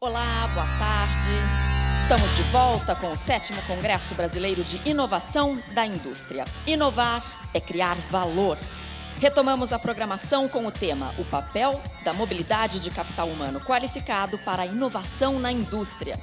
Olá, boa tarde. Estamos de volta com o 7º Congresso Brasileiro de Inovação da Indústria. Inovar é criar valor. Retomamos a programação com o tema O papel da mobilidade de capital humano qualificado para a inovação na indústria.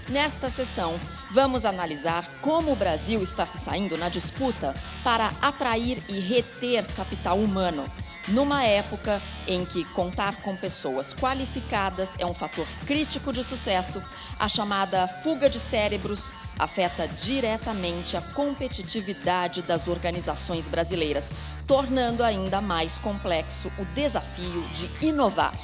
Nesta sessão, vamos analisar como o Brasil está se saindo na disputa para atrair e reter capital humano, numa época em que contar com pessoas qualificadas é um fator crítico de sucesso. A chamada fuga de cérebros afeta diretamente a competitividade das organizações brasileiras, tornando ainda mais complexo o desafio de inovar.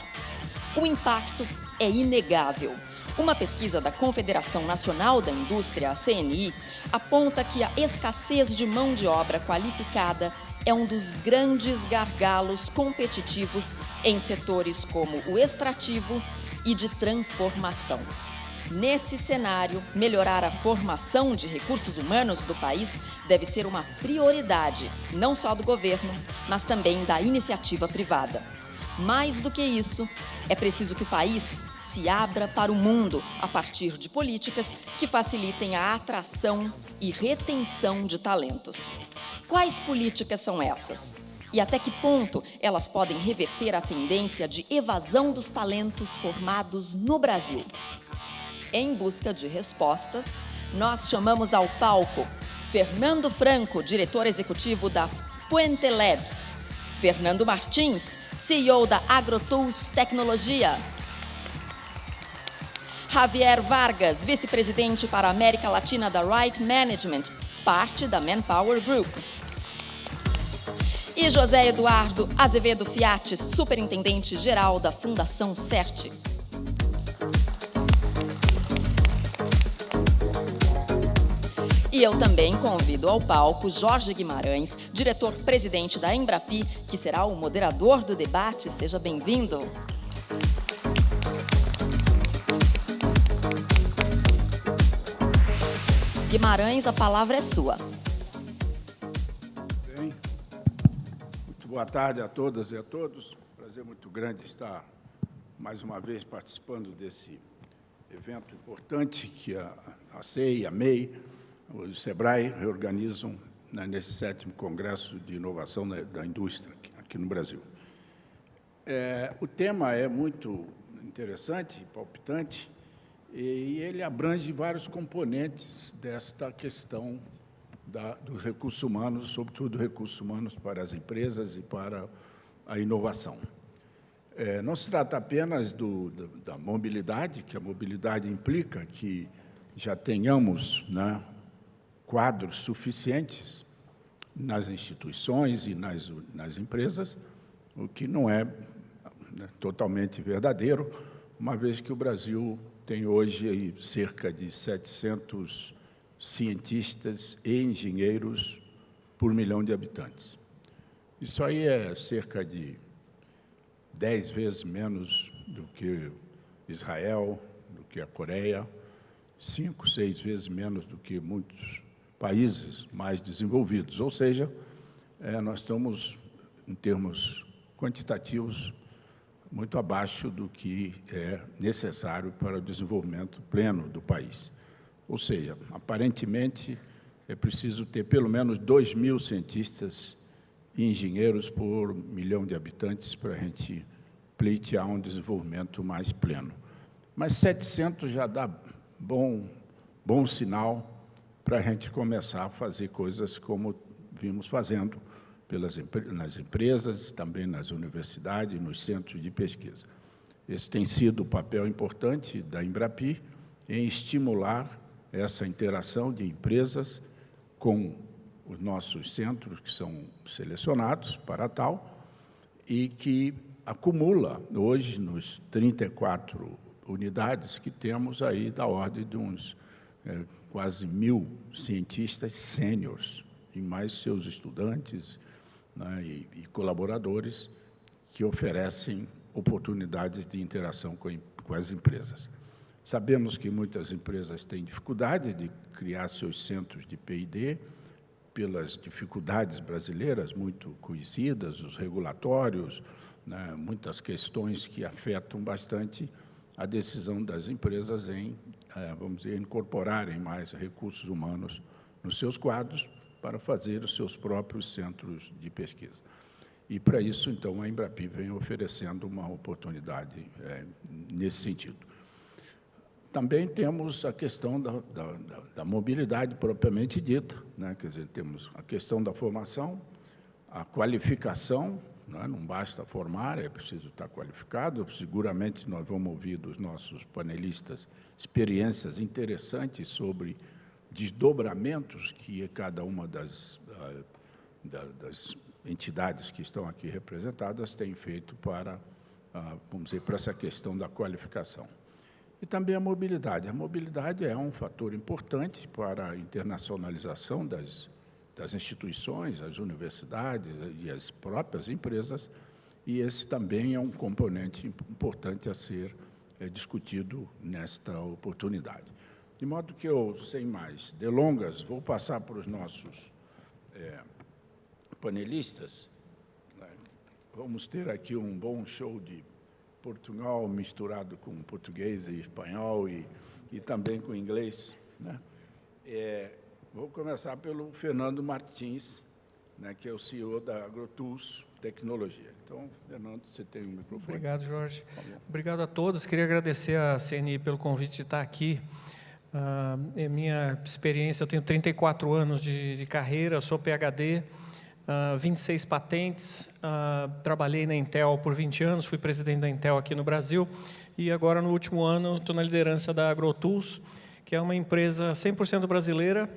O impacto é inegável. Uma pesquisa da Confederação Nacional da Indústria, a CNI, aponta que a escassez de mão de obra qualificada é um dos grandes gargalos competitivos em setores como o extrativo e de transformação. Nesse cenário, melhorar a formação de recursos humanos do país deve ser uma prioridade, não só do governo, mas também da iniciativa privada. Mais do que isso, é preciso que o país se abra para o mundo a partir de políticas que facilitem a atração e retenção de talentos. Quais políticas são essas? E até que ponto elas podem reverter a tendência de evasão dos talentos formados no Brasil? Em busca de respostas, nós chamamos ao palco Fernando Franco, diretor executivo da Puente Labs, Fernando Martins, CEO da AgroTools Tecnologia, Javier Vargas, vice-presidente para a América Latina da Right Management, parte da Manpower Group, e José Eduardo Azevedo Fiates, superintendente-geral da Fundação CERT. E eu também convido ao palco Jorge Guimarães, diretor-presidente da Embrapi, que será o moderador do debate. Seja bem-vindo. Guimarães, a palavra é sua. Bem, muito boa tarde a todas e a todos. Prazer muito grande estar mais uma vez participando desse evento importante que a CEI, a MEI, o SEBRAE reorganizam nesse 7º Congresso de Inovação da Indústria aqui no Brasil. O tema é muito interessante, palpitante, e ele abrange vários componentes desta questão dos recursos humanos, sobretudo recursos humanos para as empresas e para a inovação. Não se trata apenas da mobilidade, que a mobilidade implica que já tenhamos, né, quadros suficientes nas instituições e nas empresas, o que não é, né, totalmente verdadeiro, uma vez que o Brasil tem hoje aí cerca de 700 cientistas e engenheiros por milhão de habitantes. Isso aí é cerca de 10 vezes menos do que Israel, do que a Coreia, 5, 6 vezes menos do que muitos países mais desenvolvidos. Ou seja, nós estamos, em termos quantitativos, muito abaixo do que é necessário para o desenvolvimento pleno do país. Ou seja, aparentemente, é preciso ter pelo menos 2.000 cientistas e engenheiros por milhão de habitantes para a gente pleitear um desenvolvimento mais pleno. Mas 700 já dá bom sinal para a gente começar a fazer coisas como vimos fazendo nas empresas, também nas universidades, nos centros de pesquisa. Esse tem sido o papel importante da Embrapi em estimular essa interação de empresas com os nossos centros, que são selecionados para tal, e que acumula, hoje, nos 34 unidades que temos aí, da ordem de uns quase 1.000 cientistas sêniores, e mais seus estudantes, né, e colaboradores que oferecem oportunidades de interação com as empresas. Sabemos que muitas empresas têm dificuldade de criar seus centros de P&D, pelas dificuldades brasileiras muito conhecidas, os regulatórios, né, muitas questões que afetam bastante a decisão das empresas em, vamos dizer, incorporarem mais recursos humanos nos seus quadros para fazer os seus próprios centros de pesquisa. E, para isso, então, a Embrapi vem oferecendo uma oportunidade nesse sentido. Também temos a questão da mobilidade propriamente dita, né? Quer dizer, temos a questão da formação, a qualificação, né? Não basta formar, é preciso estar qualificado. Seguramente nós vamos ouvir dos nossos panelistas experiências interessantes sobre desdobramentos que cada uma das entidades que estão aqui representadas tem feito para, vamos dizer, para essa questão da qualificação. E também a mobilidade. A mobilidade é um fator importante para a internacionalização das instituições, as universidades e as próprias empresas, e esse também é um componente importante a ser discutido nesta oportunidade. De modo que eu, sem mais delongas, vou passar para os nossos panelistas. Vamos ter aqui um bom show de Portugal misturado com português e espanhol e também com inglês, né? Vou começar pelo Fernando Martins, né, que é o CEO da AgroTools Tecnologia. Então, Fernando, você tem o microfone. Obrigado, Jorge. Obrigado a todos. Queria agradecer à CNI pelo convite de estar aqui. Minha experiência, eu tenho 34 anos de carreira, sou PhD, 26 patentes, trabalhei na Intel por 20 anos, fui presidente da Intel aqui no Brasil, e agora, no último ano, estou na liderança da AgroTools, que é uma empresa 100% brasileira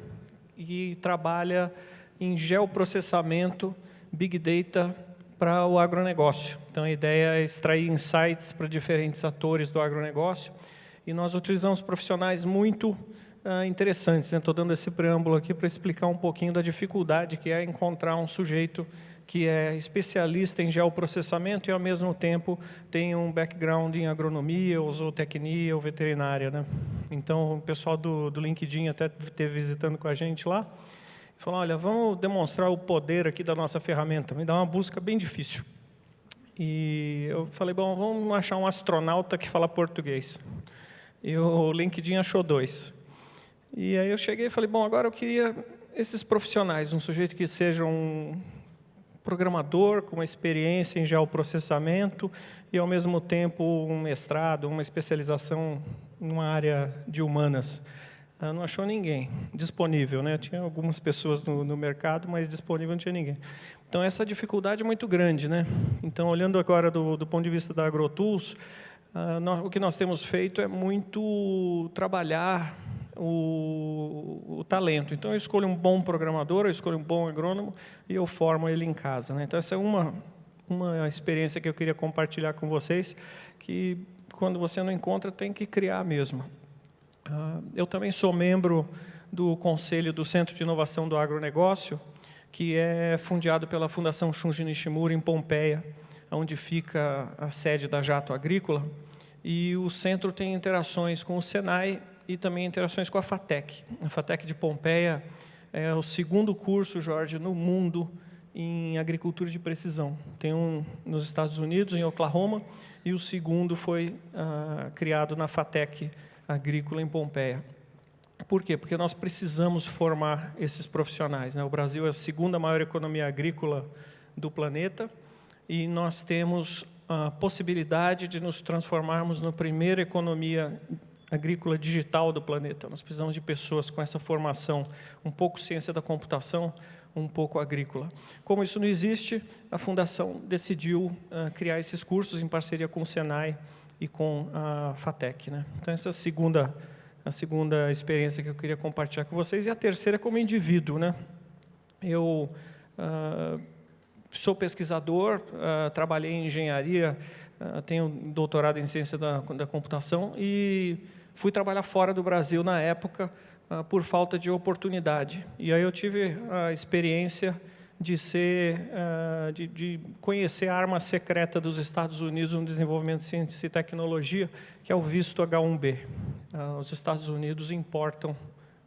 e trabalha em geoprocessamento, Big Data para o agronegócio. Então, a ideia é extrair insights para diferentes atores do agronegócio, e nós utilizamos profissionais muito interessantes. Estou dando esse preâmbulo aqui para explicar um pouquinho da dificuldade que é encontrar um sujeito que é especialista em geoprocessamento e, ao mesmo tempo, tem um background em agronomia, ou zootecnia, ou veterinária, né? Então, o pessoal do LinkedIn até esteve visitando com a gente lá, falou, olha, vamos demonstrar o poder aqui da nossa ferramenta. Me dá uma busca bem difícil. E eu falei, bom, vamos achar um astronauta que fala português. E o LinkedIn achou 2. E aí eu cheguei e falei, bom, agora eu queria esses profissionais, um sujeito que seja um programador com uma experiência em geoprocessamento e, ao mesmo tempo, um mestrado, uma especialização numa área de humanas. Não achou ninguém disponível, né? Tinha algumas pessoas no mercado, mas disponível não tinha ninguém. Então, essa dificuldade é muito grande, né? Então, olhando agora do ponto de vista da AgroTools, o que nós temos feito é muito trabalhar o talento. Então, eu escolho um bom programador, eu escolho um bom agrônomo e eu formo ele em casa, né? Então, essa é uma experiência que eu queria compartilhar com vocês, que quando você não encontra, tem que criar mesmo. Eu também sou membro do Conselho do Centro de Inovação do Agronegócio, que é fundeado pela Fundação Shunji Nishimura, em Pompeia, onde fica a sede da Jato Agrícola, e o centro tem interações com o Senai e também interações com a FATEC. A FATEC de Pompeia é o segundo curso, Jorge, no mundo em agricultura de precisão. Tem um nos Estados Unidos, em Oklahoma, e o segundo foi criado na FATEC Agrícola, em Pompeia. Por quê? Porque nós precisamos formar esses profissionais, né? O Brasil é a segunda maior economia agrícola do planeta, e nós temos a possibilidade de nos transformarmos na primeira economia agrícola digital do planeta. Nós precisamos de pessoas com essa formação, um pouco ciência da computação, um pouco agrícola. Como isso não existe, a Fundação decidiu criar esses cursos em parceria com o Senai e com a FATEC, né? Então, essa é a segunda experiência que eu queria compartilhar com vocês, e a terceira como indivíduo, né? Eu sou pesquisador, trabalhei em engenharia, tenho doutorado em ciência da computação e fui trabalhar fora do Brasil na época por falta de oportunidade. E aí eu tive a experiência de conhecer a arma secreta dos Estados Unidos no desenvolvimento de ciência e tecnologia, que é o visto H-1B. Os Estados Unidos importam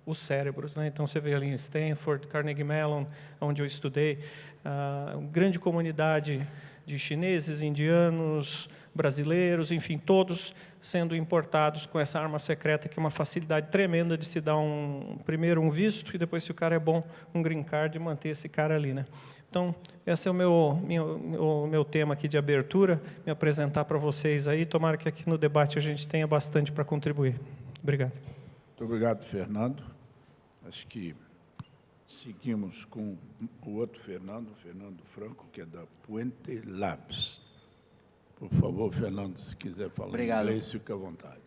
os cérebros, né? Então, você vê ali em Stanford, Carnegie Mellon, onde eu estudei, grande comunidade de chineses, indianos, brasileiros, enfim, todos sendo importados com essa arma secreta, que é uma facilidade tremenda de se dar primeiro um visto e depois, se o cara é bom, um green card e manter esse cara ali, né? Então, esse é o meu tema aqui de abertura, me apresentar para vocês aí. Tomara que aqui no debate a gente tenha bastante para contribuir. Obrigado. Muito obrigado, Fernando. Acho que seguimos com o outro Fernando Franco, que é da Puente Labs. Por favor, Fernando, se quiser falar inglês, fique à vontade.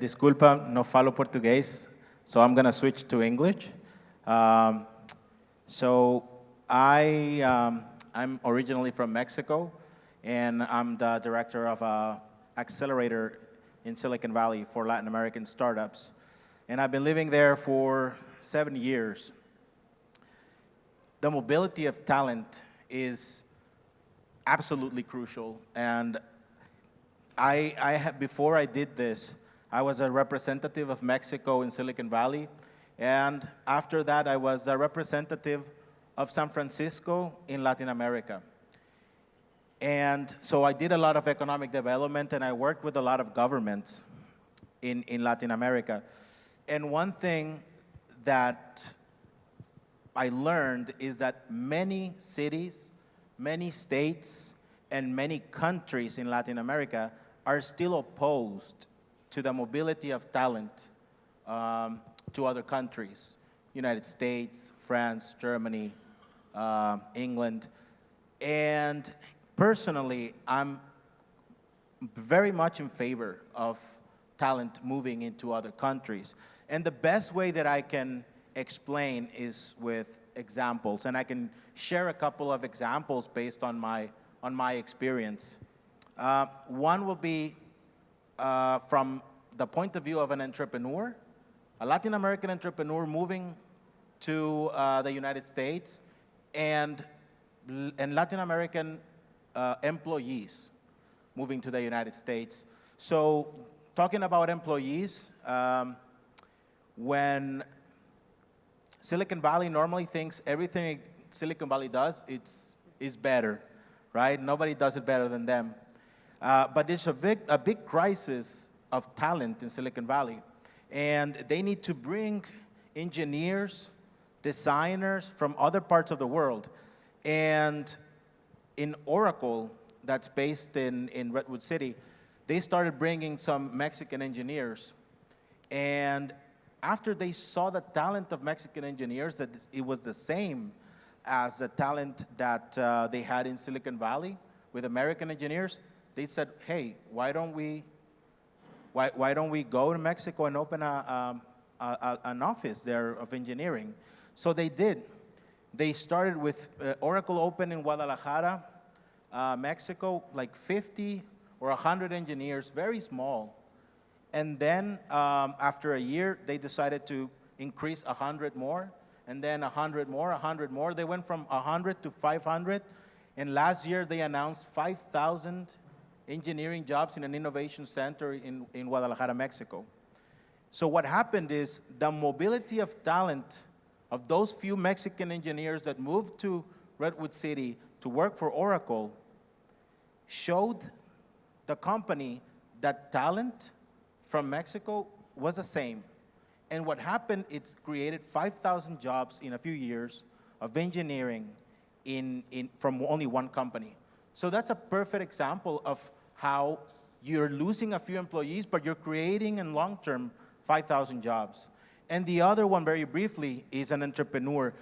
Desculpa, não falo português, so I'm going to switch to English. I'm originally from Mexico, and I'm the director of an accelerator in Silicon Valley for Latin American startups. And I've been living there for 7 years. The mobility of talent is absolutely crucial. And before I did this, I was a representative of Mexico in Silicon Valley. And after that, I was a representative of San Francisco in Latin America. And so I did a lot of economic development, and I worked with a lot of governments in Latin America. And one thing that I learned is that many cities, many states, and many countries in Latin America are still opposed to the mobility of talent to other countries, United States, France, Germany, England. And personally, I'm very much in favor of talent moving into other countries. And the best way that I can explain is with examples, and I can share a couple of examples based on my experience. One will be from the point of view of an entrepreneur, a Latin American entrepreneur moving to the United States, and Latin American employees moving to the United States. So talking about employees, when Silicon Valley normally thinks everything Silicon Valley does is better, right? Nobody does it better than them. But there's a big crisis of talent in Silicon Valley. And they need to bring engineers, designers from other parts of the world. And in Oracle, that's based in Redwood City, they started bringing some Mexican engineers. And after they saw the talent of Mexican engineers, that it was the same as the talent that they had in Silicon Valley with American engineers, they said, hey, why don't we go to Mexico and open an office there of engineering? So they did. They started with Oracle open in Guadalajara, Mexico, like 50 or 100 engineers, very small. And then after a year, they decided to increase 100 more, and then 100 more, 100 more. They went from 100 to 500. And last year, they announced 5,000 engineering jobs in an innovation center in Guadalajara, Mexico. So what happened is the mobility of talent of those few Mexican engineers that moved to Redwood City to work for Oracle showed the company that talent from Mexico was the same. And what happened, it's created 5,000 jobs in a few years of engineering from only one company. So that's a perfect example of how you're losing a few employees, but you're creating in long term 5,000 jobs. And the other one, very briefly, is an entrepreneur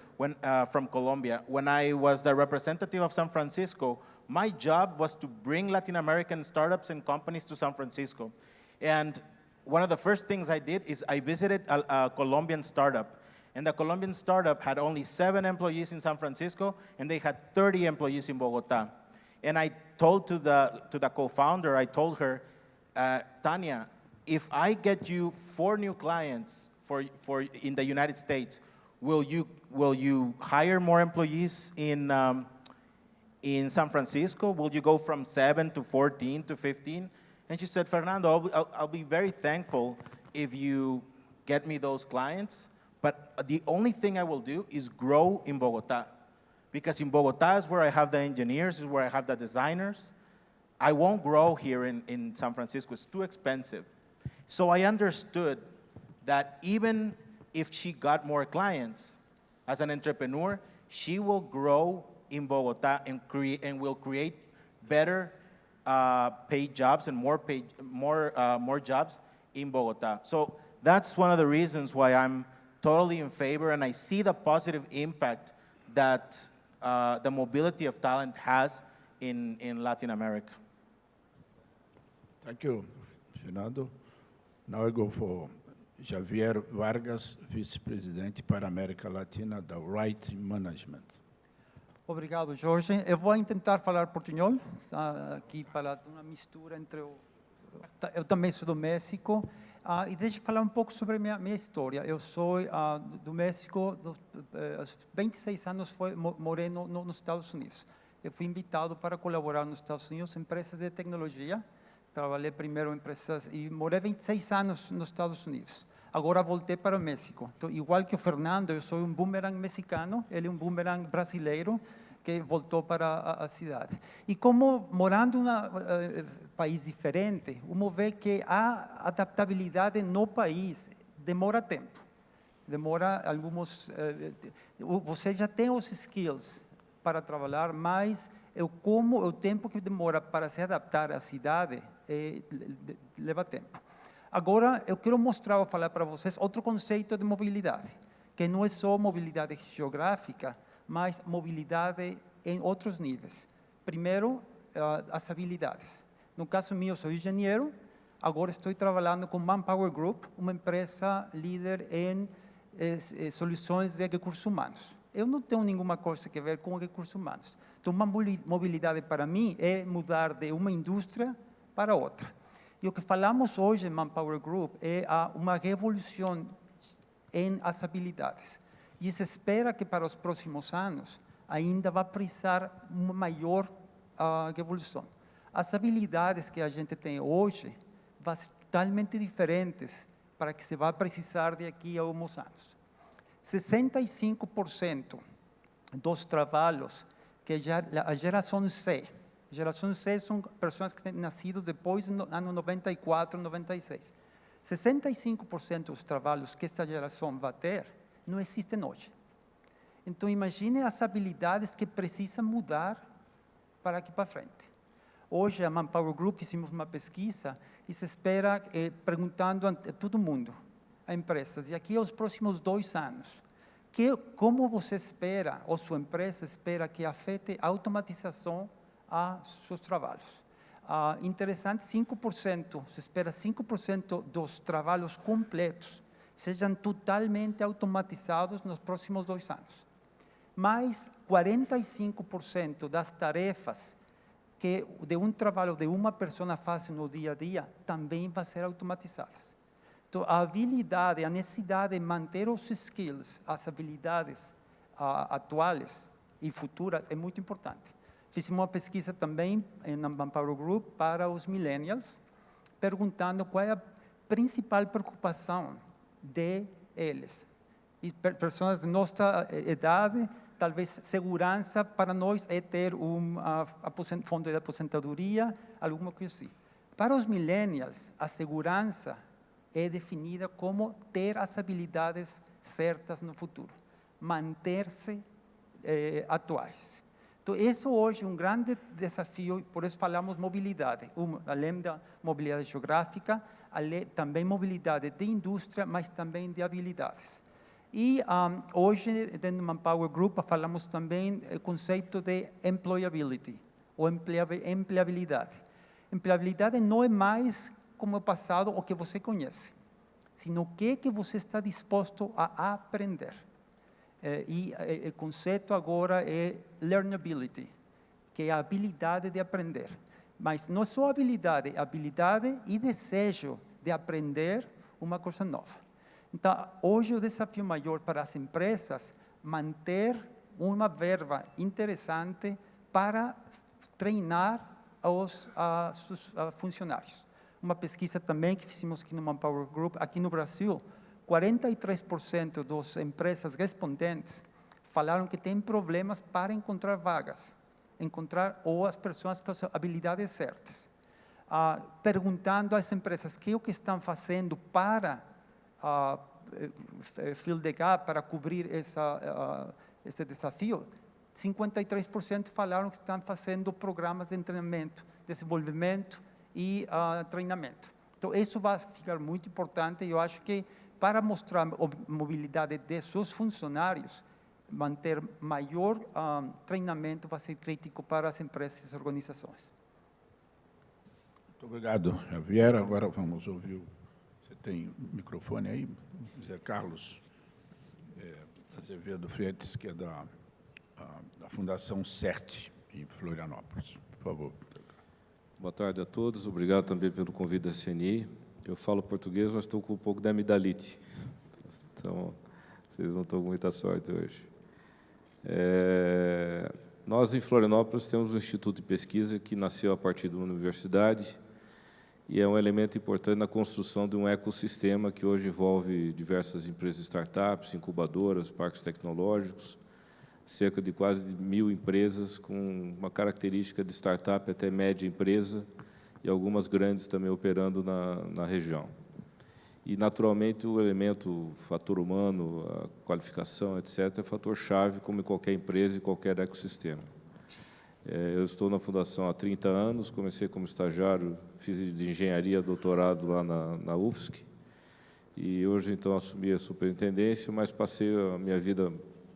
from Colombia. When I was the representative of San Francisco, my job was to bring Latin American startups and companies to San Francisco. And one of the first things I did is I visited a Colombian startup. And the Colombian startup had only 7 employees in San Francisco, and they had 30 employees in Bogota. And I told to the co-founder, I told her, Tanya, if I get you 4 new clients for in the United States, will you hire more employees in San Francisco? Will you go from 7 to 14 to 15? And she said, Fernando, I'll be very thankful if you get me those clients, but the only thing I will do is grow in Bogota. because in Bogota is where I have the engineers, is where I have the designers. I won't grow here in San Francisco. It's too expensive. So I understood that even if she got more clients as an entrepreneur, she will grow in Bogota and will create better paid jobs and more jobs in Bogota. So that's one of the reasons why I'm totally in favor, and I see the positive impact that the mobility of talent has in Latin America. Thank you, Fernando. Now I go for Javier Vargas, vice-presidente para a América Latina da Right Management. Obrigado, Jorge. Eu vou tentar falar portunhol, aqui para uma mistura entre eu também sou do México, e deixa eu falar um pouco sobre minha história. Eu sou do México, aos 26 anos morei nos Estados Unidos. Eu fui invitado para colaborar nos Estados Unidos em empresas de tecnologia. Trabalhei primeiro em empresas e morei 26 anos nos Estados Unidos. Agora voltei para o México. Então, igual que o Fernando, eu sou um boomerang mexicano, ele é um boomerang brasileiro que voltou para a cidade. E como morando em um país diferente, uma vê que a adaptabilidade no país demora tempo. Demora alguns... você já tem os skills para trabalhar, mas o tempo que demora para se adaptar à cidade leva tempo. Agora, eu quero mostrar ou falar para vocês outro conceito de mobilidade, que não é só mobilidade geográfica, mas mobilidade em outros níveis. Primeiro, as habilidades. No caso meu, sou engenheiro, agora estou trabalhando com Manpower Group, uma empresa líder em soluções de recursos humanos. Eu não tenho nenhuma coisa a ver com recursos humanos. Então, uma mobilidade para mim é mudar de uma indústria para outra. E o que falamos hoje em Manpower Group é uma revolução em as habilidades. E se espera que para os próximos anos ainda vai precisar uma maior revolução. As habilidades que a gente tem hoje vão ser totalmente diferentes para que se vai precisar daqui a alguns anos. 65% dos trabalhos que a geração C, geração C são pessoas que têm nascido depois do ano 94, 96. 65% dos trabalhos que essa geração vai ter não existem hoje. Então, imagine as habilidades que precisam mudar para aqui para frente. Hoje, a Manpower Group, fizemos uma pesquisa e se espera, perguntando a todo mundo, a empresas, e aqui aos próximos 2 anos, como você espera, ou sua empresa espera que afete a automatização a seus trabalhos. Interessante, 5%, se espera 5% dos trabalhos completos sejam totalmente automatizados nos próximos 2 anos. Mais 45% das tarefas que de um trabalho de uma pessoa faz no dia a dia também vão ser automatizadas. Então, a habilidade, a necessidade de manter os skills, as habilidades atuais e futuras é muito importante. Fizemos uma pesquisa também na Manpower Group para os millennials, perguntando qual é a principal preocupação deles. E pessoas de nossa idade, talvez segurança para nós é ter fundo de aposentadoria, alguma coisa assim. Para os millennials, a segurança é definida como ter as habilidades certas no futuro, manter-se atuais. Então, isso hoje é um grande desafio, por isso falamos mobilidade, além da mobilidade geográfica, também mobilidade de indústria, mas também de habilidades. E hoje, dentro do Manpower Group, falamos também do conceito de employability, ou empregabilidade. Empregabilidade não é mais como o passado, o que você conhece, sino o que você está disposto a aprender. E o conceito agora é learnability, que é a habilidade de aprender. Mas não só habilidade e desejo de aprender uma coisa nova. Então, hoje o desafio maior para as empresas manter uma verba interessante para treinar os seus funcionários. Uma pesquisa também que fizemos aqui no Manpower Group, aqui no Brasil, 43% das empresas respondentes falaram que tem problemas para encontrar vagas, encontrar ou as pessoas com as habilidades certas. Perguntando às empresas o que estão fazendo para fill the gap, para cobrir esse desafio, 53% falaram que estão fazendo programas de treinamento, desenvolvimento e treinamento. Então, isso vai ficar muito importante. Eu acho que, para mostrar a mobilidade de seus funcionários, manter maior treinamento vai ser crítico para as empresas e as organizações. Muito obrigado, Javier. Agora vamos ouvir. Você tem o microfone aí? José Carlos Azevedo Freitas, que é da Fundação CERT, em Florianópolis. Por favor. Boa tarde a todos. Obrigado também pelo convite da CNI. Eu falo português, mas estou com um pouco de amidalite. Então, vocês não estão com muita sorte hoje. Nós, em Florianópolis, temos um instituto de pesquisa que nasceu a partir de uma universidade e é um elemento importante na construção de um ecossistema que hoje envolve diversas empresas startups, incubadoras, parques tecnológicos, cerca de quase 1.000 empresas com uma característica de startup até média empresa e algumas grandes também operando na região. E, naturalmente, o elemento, fator humano, a qualificação, etc., é fator-chave, como em qualquer empresa e qualquer ecossistema. Eu estou na Fundação há 30 anos, comecei como estagiário, fiz de engenharia, doutorado lá na UFSC, e hoje, então, assumi a superintendência, mas passei a minha vida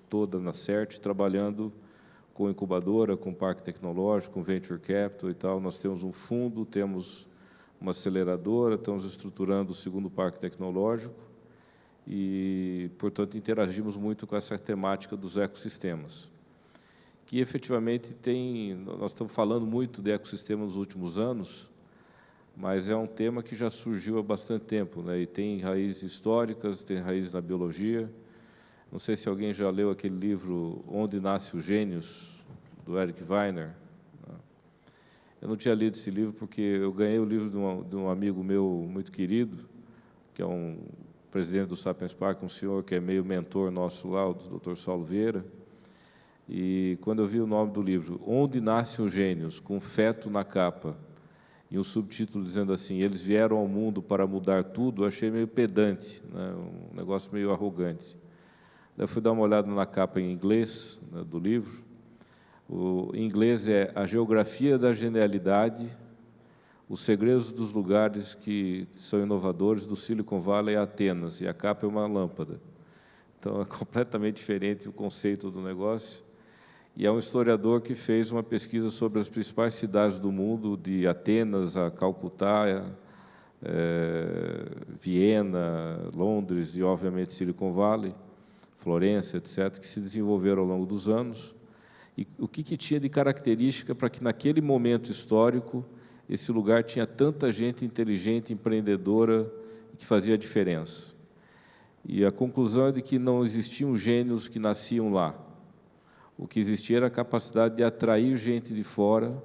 toda na CERT, trabalhando com incubadora, com parque tecnológico, com venture capital e tal. Nós temos um fundo, temos uma aceleradora, estamos estruturando o segundo parque tecnológico e, portanto, interagimos muito com essa temática dos ecossistemas, que efetivamente nós estamos falando muito de ecossistema nos últimos anos, mas é um tema que já surgiu há bastante tempo, né? E tem raízes históricas, tem raízes na biologia. Não sei se alguém já leu aquele livro Onde Nasce o Gênios, do Eric Weiner. Eu não tinha lido esse livro porque eu ganhei o livro de um amigo meu muito querido, que é um presidente do Sapiens Park, um senhor que é meio mentor nosso lá, o Dr. Saulo Vieira. E quando eu vi o nome do livro, Onde Nascem os Gênios, com feto na capa, e um subtítulo dizendo assim, eles vieram ao mundo para mudar tudo, eu achei meio pedante, né? Um negócio meio arrogante. Daí eu fui dar uma olhada na capa em inglês, né, do livro. Em inglês é A Geografia da Genialidade, os segredos dos lugares que são inovadores do Silicon Valley a Atenas, e a capa é uma lâmpada. Então, é completamente diferente o conceito do negócio. E é um historiador que fez uma pesquisa sobre as principais cidades do mundo, de Atenas a Calcutá, Viena, Londres e, obviamente, Silicon Valley, Florença, etc., que se desenvolveram ao longo dos anos. E o que tinha de característica para que, naquele momento histórico, esse lugar tinha tanta gente inteligente, empreendedora, que fazia a diferença. E a conclusão é de que não existiam gênios que nasciam lá. O que existia era a capacidade de atrair gente de fora,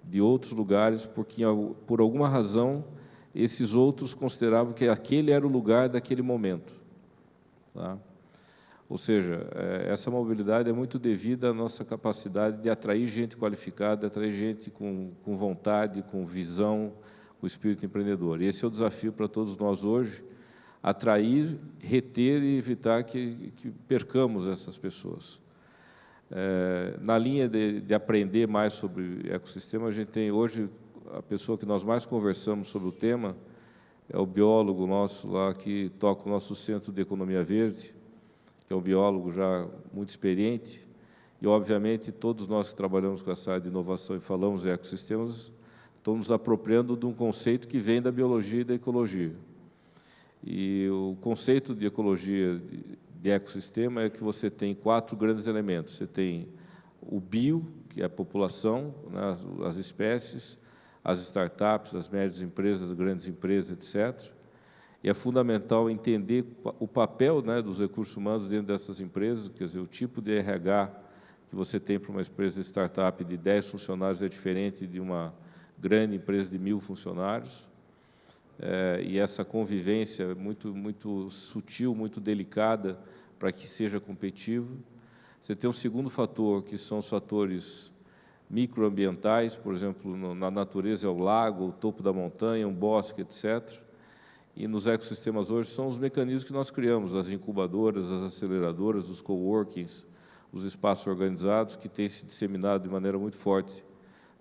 de outros lugares, porque, por alguma razão, esses outros consideravam que aquele era o lugar daquele momento. Tá? Ou seja, essa mobilidade é muito devida à nossa capacidade de atrair gente qualificada, de atrair gente com vontade, com visão, com espírito empreendedor. E esse é o desafio para todos nós hoje, atrair, reter e evitar que percamos essas pessoas. Na linha de aprender mais sobre ecossistema, a gente tem hoje, a pessoa que nós mais conversamos sobre o tema é o biólogo nosso lá, que toca o nosso Centro de Economia Verde, que é um biólogo já muito experiente, e, obviamente, todos nós que trabalhamos com essa área de inovação e falamos em ecossistemas, estamos nos apropriando de um conceito que vem da biologia e da ecologia. E o conceito de ecologia, de ecossistema, é que você tem 4 grandes elementos. Você tem o bio, que é a população, né, as espécies, as startups, as médias empresas, as grandes empresas, etc. E é fundamental entender o papel, né, dos recursos humanos dentro dessas empresas, quer dizer, o tipo de RH que você tem para uma empresa de startup de 10 funcionários é diferente de uma grande empresa de 1.000 funcionários. E essa convivência é muito sutil, muito delicada, para que seja competitivo. Você tem um segundo fator, que são os fatores microambientais, por exemplo, na natureza é o lago, o topo da montanha, um bosque, etc. E nos ecossistemas hoje são os mecanismos que nós criamos, as incubadoras, as aceleradoras, os coworkings, os espaços organizados, que têm se disseminado de maneira muito forte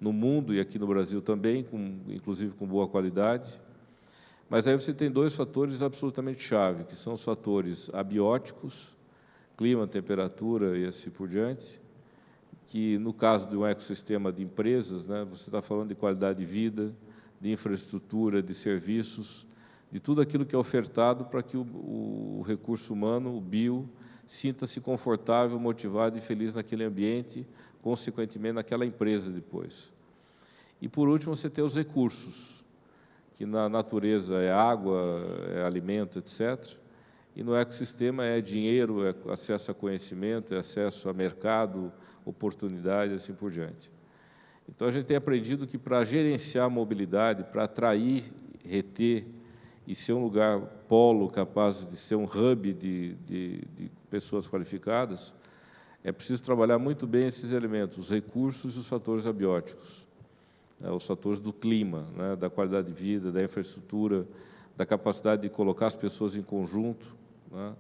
no mundo e aqui no Brasil também, inclusive com boa qualidade. Mas aí você tem dois fatores absolutamente chave, que são os fatores abióticos, clima, temperatura e assim por diante, que no caso de um ecossistema de empresas, né, você está falando de qualidade de vida, de infraestrutura, de serviços, de tudo aquilo que é ofertado para que o recurso humano, o bio, sinta-se confortável, motivado e feliz naquele ambiente, consequentemente naquela empresa depois. E, por último, você tem os recursos, que na natureza é água, é alimento, etc., e no ecossistema é dinheiro, é acesso a conhecimento, é acesso a mercado, oportunidade, assim por diante. Então, a gente tem aprendido que para gerenciar a mobilidade, para atrair, reter e ser um lugar polo capaz de ser um hub de pessoas qualificadas, é preciso trabalhar muito bem esses elementos, os recursos e os fatores abióticos, os fatores do clima, né, da qualidade de vida, da infraestrutura, da capacidade de colocar as pessoas em conjunto, né,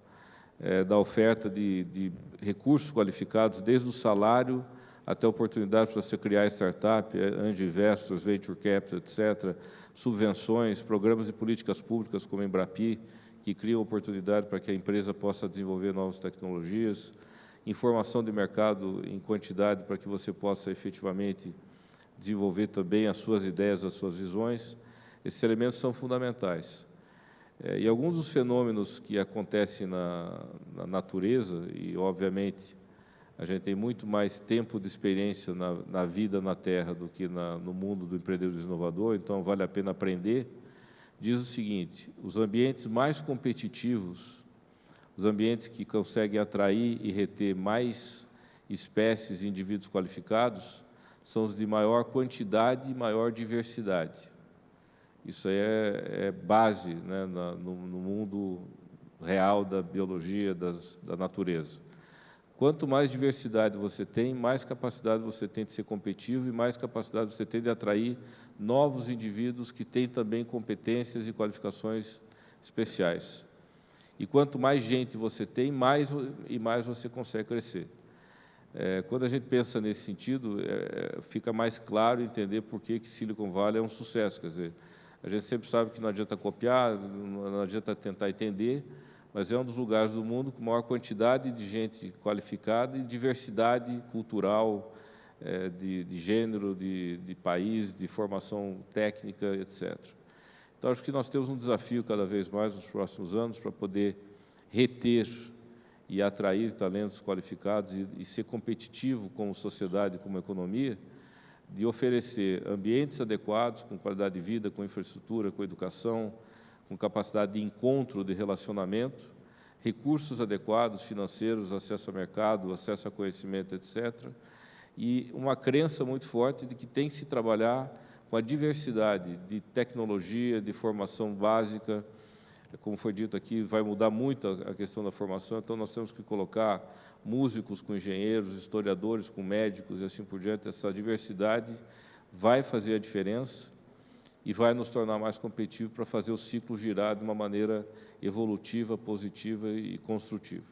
da oferta de recursos qualificados, desde o salário até oportunidades para você criar startup, angel investors, venture capital, etc., subvenções, programas de políticas públicas como a Embrapi, que criam oportunidade para que a empresa possa desenvolver novas tecnologias, informação de mercado em quantidade para que você possa efetivamente desenvolver também as suas ideias, as suas visões. Esses elementos são fundamentais. E alguns dos fenômenos que acontecem na natureza, e, obviamente, a gente tem muito mais tempo de experiência na vida na Terra do que no mundo do empreendedorismo inovador, então vale a pena aprender, diz o seguinte: os ambientes mais competitivos, os ambientes que conseguem atrair e reter mais espécies e indivíduos qualificados, são os de maior quantidade e maior diversidade. Isso aí é base, né, no mundo real da biologia, da natureza. Quanto mais diversidade você tem, mais capacidade você tem de ser competitivo e mais capacidade você tem de atrair novos indivíduos que têm também competências e qualificações especiais. E quanto mais gente você tem, mais você consegue crescer. Quando a gente pensa nesse sentido, fica mais claro entender por que Silicon Valley é um sucesso. Quer dizer, a gente sempre sabe que não adianta copiar, não adianta tentar entender, mas é um dos lugares do mundo com maior quantidade de gente qualificada e diversidade cultural, de gênero, de país, de formação técnica, etc. Então, acho que nós temos um desafio cada vez mais nos próximos anos para poder reter e atrair talentos qualificados e ser competitivo como sociedade, como economia, de oferecer ambientes adequados, com qualidade de vida, com infraestrutura, com educação, com capacidade de encontro, de relacionamento, recursos adequados, financeiros, acesso ao mercado, acesso a conhecimento, etc. E uma crença muito forte de que tem que se trabalhar com a diversidade de tecnologia, de formação básica. Como foi dito aqui, vai mudar muito a questão da formação, então nós temos que colocar músicos com engenheiros, historiadores com médicos e assim por diante. Essa diversidade vai fazer a diferença e vai nos tornar mais competitivos para fazer o ciclo girar de uma maneira evolutiva, positiva e construtiva.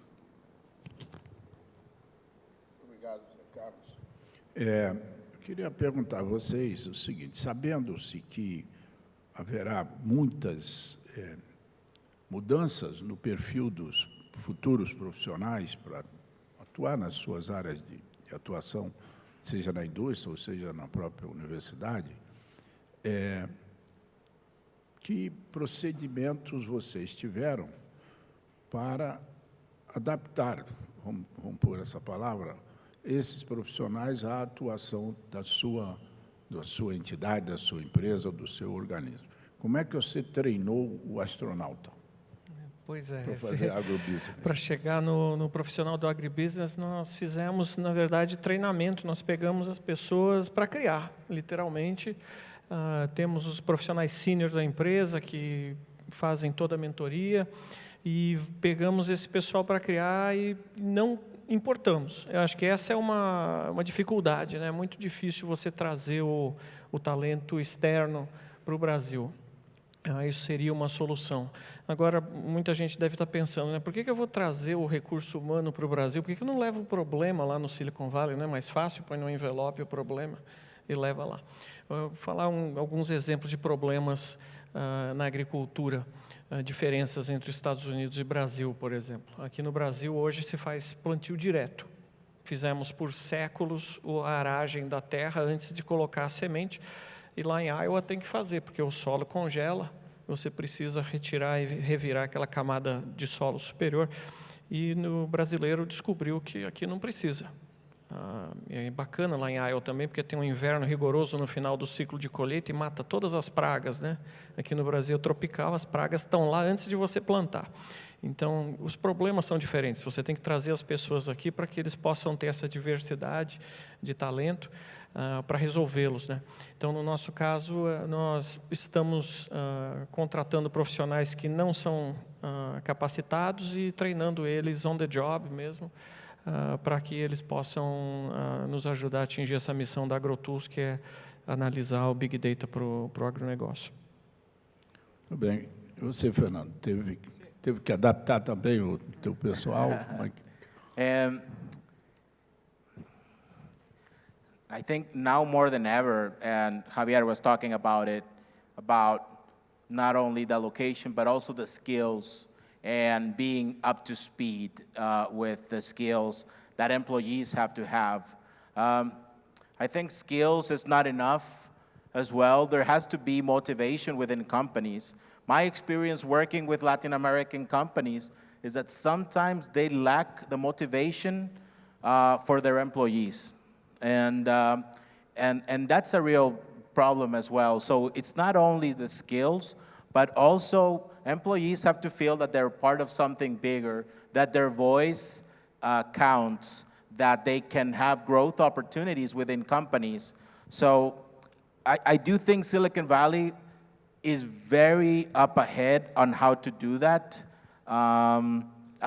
Obrigado, Zé Carlos. Eu queria perguntar a vocês o seguinte: sabendo-se que haverá muitas mudanças no perfil dos futuros profissionais para atuar nas suas áreas de atuação, seja na indústria ou seja na própria universidade, que procedimentos vocês tiveram para adaptar, vamos pôr essa palavra, esses profissionais à atuação da sua entidade, da sua empresa, do seu organismo? Como é que você treinou o astronauta? Pois é, para fazer agrobusiness? Para chegar no profissional do agribusiness, nós fizemos, na verdade, treinamento. Nós pegamos as pessoas para criar, literalmente. Temos os profissionais sênior da empresa, que fazem toda a mentoria, e pegamos esse pessoal para criar e não importamos. Eu acho que essa é uma dificuldade, né? É muito difícil você trazer o talento externo para o Brasil. Isso seria uma solução. Agora, muita gente deve estar pensando, né, por que eu vou trazer o recurso humano para o Brasil? Por que eu não levo o problema lá no Silicon Valley? Não é mais fácil, põe no envelope o problema e leva lá. Vou falar alguns exemplos de problemas na agricultura, diferenças entre os Estados Unidos e Brasil, por exemplo. Aqui no Brasil, hoje, se faz plantio direto. Fizemos por séculos a aragem da terra antes de colocar a semente, e lá em Iowa tem que fazer, porque o solo congela, você precisa retirar e revirar aquela camada de solo superior, e o brasileiro descobriu que aqui não precisa. É bacana lá em Iowa também, porque tem um inverno rigoroso no final do ciclo de colheita e mata todas as pragas, né? Aqui no Brasil tropical, as pragas estão lá antes de você plantar. Então, os problemas são diferentes. Você tem que trazer as pessoas aqui para que eles possam ter essa diversidade de talento para resolvê-los, né? Então, no nosso caso, nós estamos contratando profissionais que não são capacitados e treinando eles on the job mesmo, para que eles possam nos ajudar a atingir essa missão da AgroTools, que é analisar o Big Data para o agronegócio. Muito bem. E você, Fernando, teve que adaptar também o teu pessoal? I think now more than ever, and Javier was talking about it, about not only the location, but also the skills and being up to speed with the skills that employees have to have. I think skills is not enough as well. There has to be motivation within companies. My experience working with Latin American companies is that sometimes they lack the motivation for their employees. And that's a real problem as well. So it's not only the skills, but also employees have to feel that they're part of something bigger, that their voice counts, that they can have growth opportunities within companies. So I do think Silicon Valley is very up ahead on how to do that. I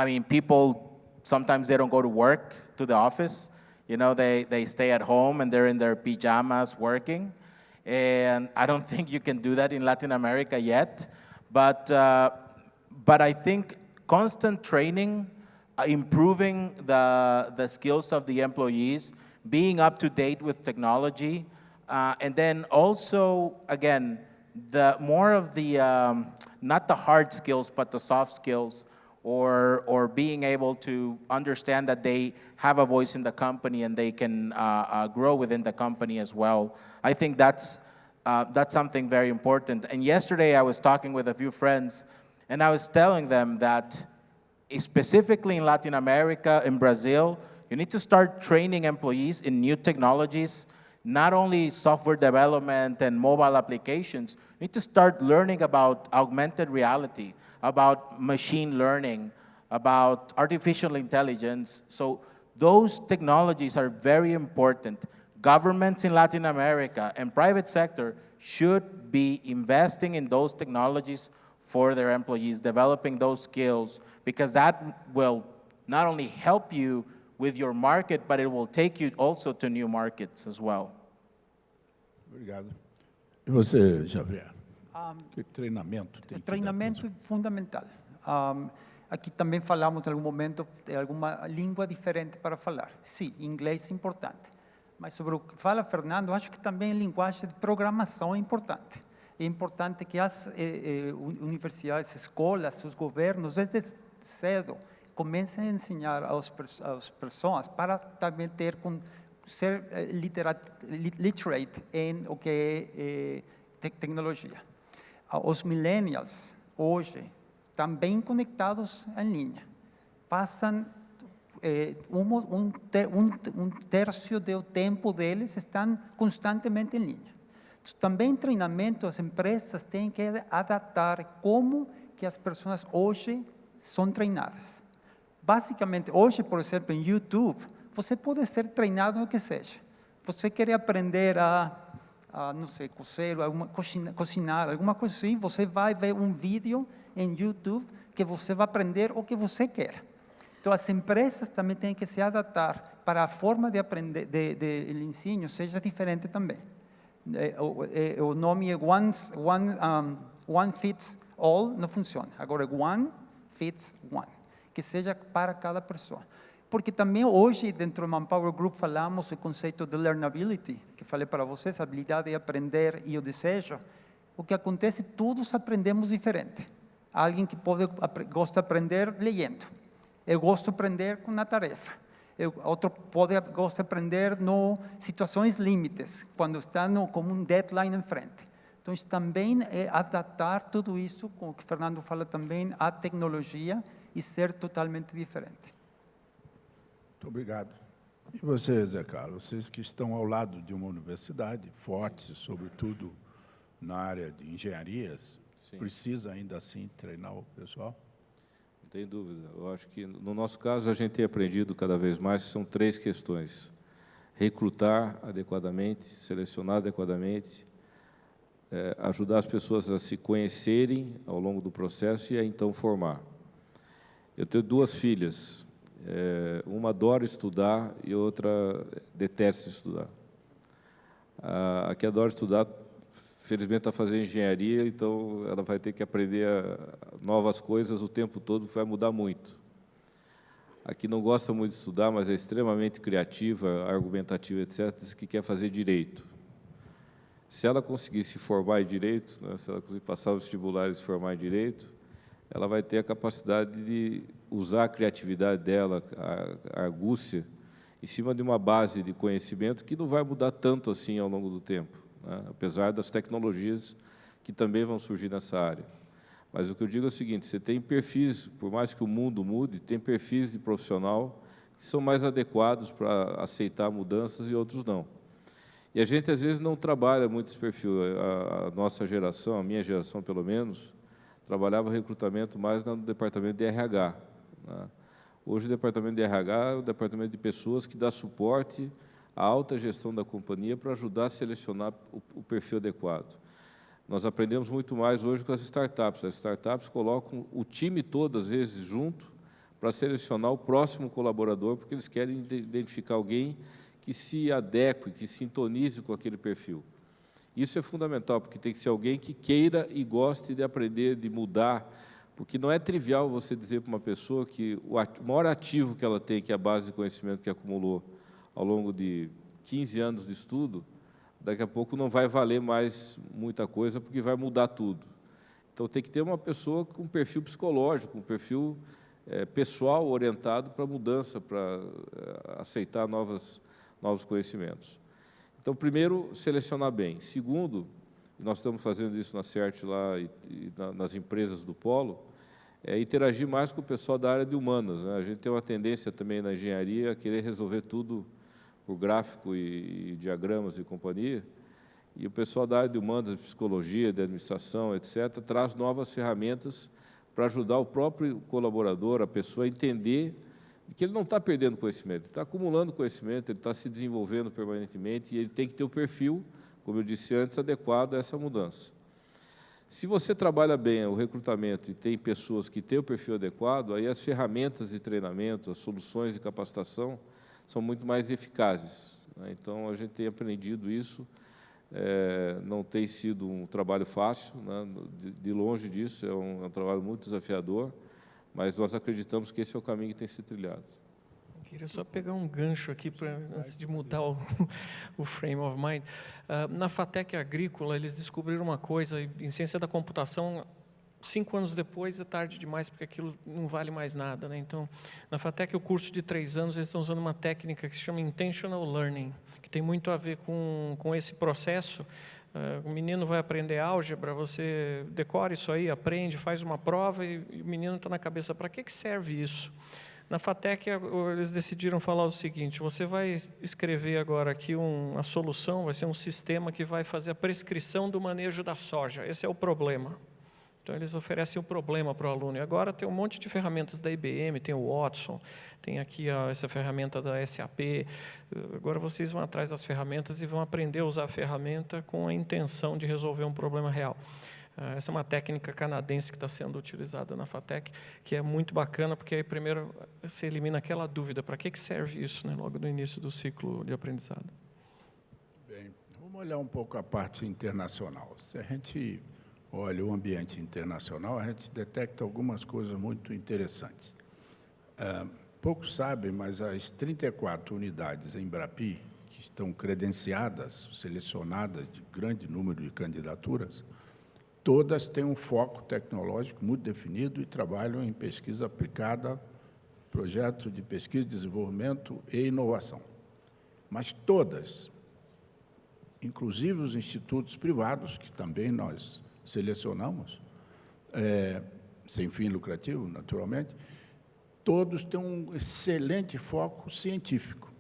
mean, people, sometimes they don't go to work, to the office. You know, they stay at home and they're in their pajamas working. And I don't think you can do that in Latin America yet. But I think constant training, improving the skills of the employees, being up to date with technology, and then also, again, the more of the, not the hard skills, but the soft skills, or being able to understand that they have a voice in the company and they can grow within the company as well. I think that's something very important. And yesterday I was talking with a few friends, and I was telling them that specifically in Latin America, in Brazil, you need to start training employees in new technologies, not only software development and mobile applications. You need to start learning about augmented reality, about machine learning, about artificial intelligence. So those technologies are very important. Governments in Latin America and private sector should be investing in those technologies for their employees, developing those skills, because that will not only help you with your market, but it will take you also to new markets as well. Obrigado. E você, Javier? Que treinamento tem? O treinamento é fundamental. Aqui também falamos em algum momento de alguma língua diferente para falar. Sim, inglês é importante. Mas sobre o que fala Fernando, acho que também a linguagem de programação é importante. É importante que as universidades, escolas, os governos, desde cedo, comecem a ensinar às pessoas para também ser literate em o que é tecnologia. Os millennials, hoje, também conectados em linha, passam um terço do tempo deles estão constantemente em linha. Também treinamento, as empresas têm que adaptar como que as pessoas hoje são treinadas. Basicamente, hoje, por exemplo, em YouTube, você pode ser treinado no que seja. Você quer aprender a não sei, cozer, cozinhar, alguma coisa assim, você vai ver um vídeo em YouTube que você vai aprender o que você quer. Então, as empresas também têm que se adaptar para a forma de aprender, de ensino seja diferente também. O nome é One Fits All, não funciona. Agora, One Fits One, que seja para cada pessoa. Porque também hoje, dentro do Manpower Group, falamos o conceito de learnability, que falei para vocês, a habilidade de aprender e o desejo. O que acontece, todos aprendemos diferente. Alguém que gosta de aprender lendo. Eu gosto de aprender com uma tarefa. Outro gosta de aprender em situações limites, quando está com um deadline em frente. Então, também é adaptar tudo isso, como que o Fernando fala também, à tecnologia e ser totalmente diferente. Muito obrigado. E vocês, Zé Carlos, vocês que estão ao lado de uma universidade forte, sobretudo na área de engenharias, Sim. precisa ainda assim treinar o pessoal? Não tem dúvida. Eu acho que, no nosso caso, a gente tem aprendido cada vez mais, são 3 questões. Recrutar adequadamente, selecionar adequadamente, ajudar as pessoas a se conhecerem ao longo do processo e a, então, formar. Eu tenho 2 filhas. Uma adora estudar e outra detesta estudar. A que adora estudar, felizmente, está fazendo engenharia, então ela vai ter que aprender novas coisas o tempo todo, que vai mudar muito. A que não gosta muito de estudar, mas é extremamente criativa, argumentativa, etc., diz que quer fazer direito. Se ela conseguir se formar em direito, né, se ela conseguir passar os vestibulares e se formar em direito, ela vai ter a capacidade de usar a criatividade dela, a argúcia, em cima de uma base de conhecimento que não vai mudar tanto assim ao longo do tempo, né? Apesar das tecnologias que também vão surgir nessa área. Mas o que eu digo é o seguinte, você tem perfis, por mais que o mundo mude, tem perfis de profissional que são mais adequados para aceitar mudanças e outros não. E a gente, às vezes, não trabalha muito esse perfil. A nossa geração, a minha geração, pelo menos, trabalhava recrutamento mais no departamento de RH. Né? Hoje, o departamento de RH é o departamento de pessoas que dá suporte à alta gestão da companhia para ajudar a selecionar o perfil adequado. Nós aprendemos muito mais hoje com as startups. As startups colocam o time todo, às vezes, junto, para selecionar o próximo colaborador, porque eles querem identificar alguém que se adeque, que sintonize com aquele perfil. Isso é fundamental, porque tem que ser alguém que queira e goste de aprender, de mudar, porque não é trivial você dizer para uma pessoa que o maior ativo que ela tem, que é a base de conhecimento que acumulou ao longo de 15 anos de estudo, daqui a pouco não vai valer mais muita coisa, porque vai mudar tudo. Então, tem que ter uma pessoa com um perfil psicológico, um perfil pessoal orientado para mudança, para aceitar novos conhecimentos. Então, primeiro, selecionar bem. Segundo, nós estamos fazendo isso na CERT lá e nas empresas do Polo, é interagir mais com o pessoal da área de humanas, né? A gente tem uma tendência também na engenharia a querer resolver tudo por gráfico e diagramas e companhia, e o pessoal da área de humanas, de psicologia, de administração, etc., traz novas ferramentas para ajudar o próprio colaborador, a pessoa, a entender que ele não está perdendo conhecimento, ele está acumulando conhecimento, ele está se desenvolvendo permanentemente e ele tem que ter o perfil, como eu disse antes, adequado a essa mudança. Se você trabalha bem o recrutamento e tem pessoas que têm o perfil adequado, aí as ferramentas de treinamento, as soluções de capacitação são muito mais eficazes, né? Então, a gente tem aprendido isso, não tem sido um trabalho fácil, né? De longe disso, é um trabalho muito desafiador, mas nós acreditamos que esse é o caminho que tem sido trilhado. Eu queria só pegar um gancho aqui, antes de mudar o frame of mind. Na FATEC Agrícola, eles descobriram uma coisa, em ciência da computação, 5 anos depois é tarde demais, porque aquilo não vale mais nada, né? Então, na FATEC, o curso de 3 anos, eles estão usando uma técnica que se chama Intentional Learning, que tem muito a ver com esse processo. O menino vai aprender álgebra, você decora isso aí, aprende, faz uma prova e o menino está na cabeça, para que serve isso? Na FATEC, eles decidiram falar o seguinte, você vai escrever agora aqui a solução, vai ser um sistema que vai fazer a prescrição do manejo da soja, esse é o problema. Então, eles oferecem o problema para o aluno. E agora tem um monte de ferramentas da IBM, tem o Watson, tem aqui essa ferramenta da SAP. Agora vocês vão atrás das ferramentas e vão aprender a usar a ferramenta com a intenção de resolver um problema real. Essa é uma técnica canadense que está sendo utilizada na FATEC, que é muito bacana, porque aí primeiro se elimina aquela dúvida, para que serve isso, né, logo no início do ciclo de aprendizado. Bem, vamos olhar um pouco a parte internacional. Se a gente olha o ambiente internacional, a gente detecta algumas coisas muito interessantes. Poucos sabem, mas as 34 unidades em Embrapi, que estão credenciadas, selecionadas de grande número de candidaturas, todas têm um foco tecnológico muito definido e trabalham em pesquisa aplicada, projeto de pesquisa, desenvolvimento e inovação. Mas todas, inclusive os institutos privados, que também nós selecionamos, sem fim lucrativo, naturalmente, todos têm um excelente foco científico.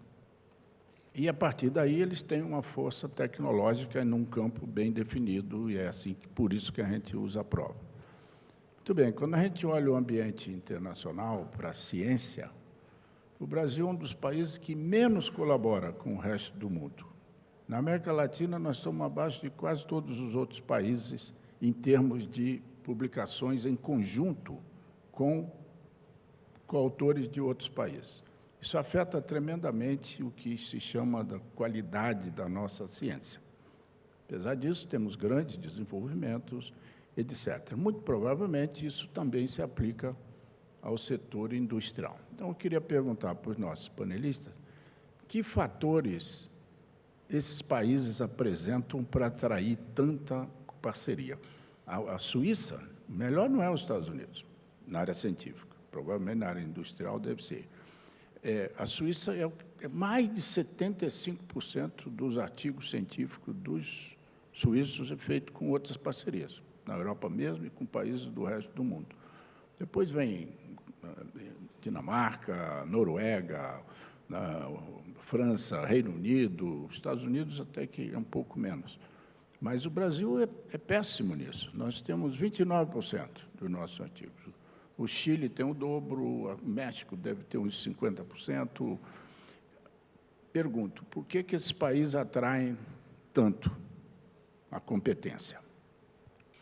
E, a partir daí, eles têm uma força tecnológica num campo bem definido, e é assim, por isso que a gente usa a prova. Muito bem, quando a gente olha o ambiente internacional para a ciência, o Brasil é um dos países que menos colabora com o resto do mundo. Na América Latina, nós estamos abaixo de quase todos os outros países em termos de publicações em conjunto com coautores de outros países. Isso afeta tremendamente o que se chama da qualidade da nossa ciência. Apesar disso, temos grandes desenvolvimentos, etc. Muito provavelmente, isso também se aplica ao setor industrial. Então, eu queria perguntar para os nossos panelistas que fatores esses países apresentam para atrair tanta parceria. A Suíça, melhor não é os Estados Unidos, na área científica, provavelmente na área industrial deve ser. A Suíça é mais de 75% dos artigos científicos dos suíços é feito com outras parcerias, na Europa mesmo e com países do resto do mundo. Depois vem Dinamarca, Noruega, França, Reino Unido, Estados Unidos até que é um pouco menos. Mas o Brasil é péssimo nisso. Nós temos 29% dos nossos artigos. O Chile tem o dobro, o México deve ter uns 50%. Pergunto, por que esses países atraem tanto a competência?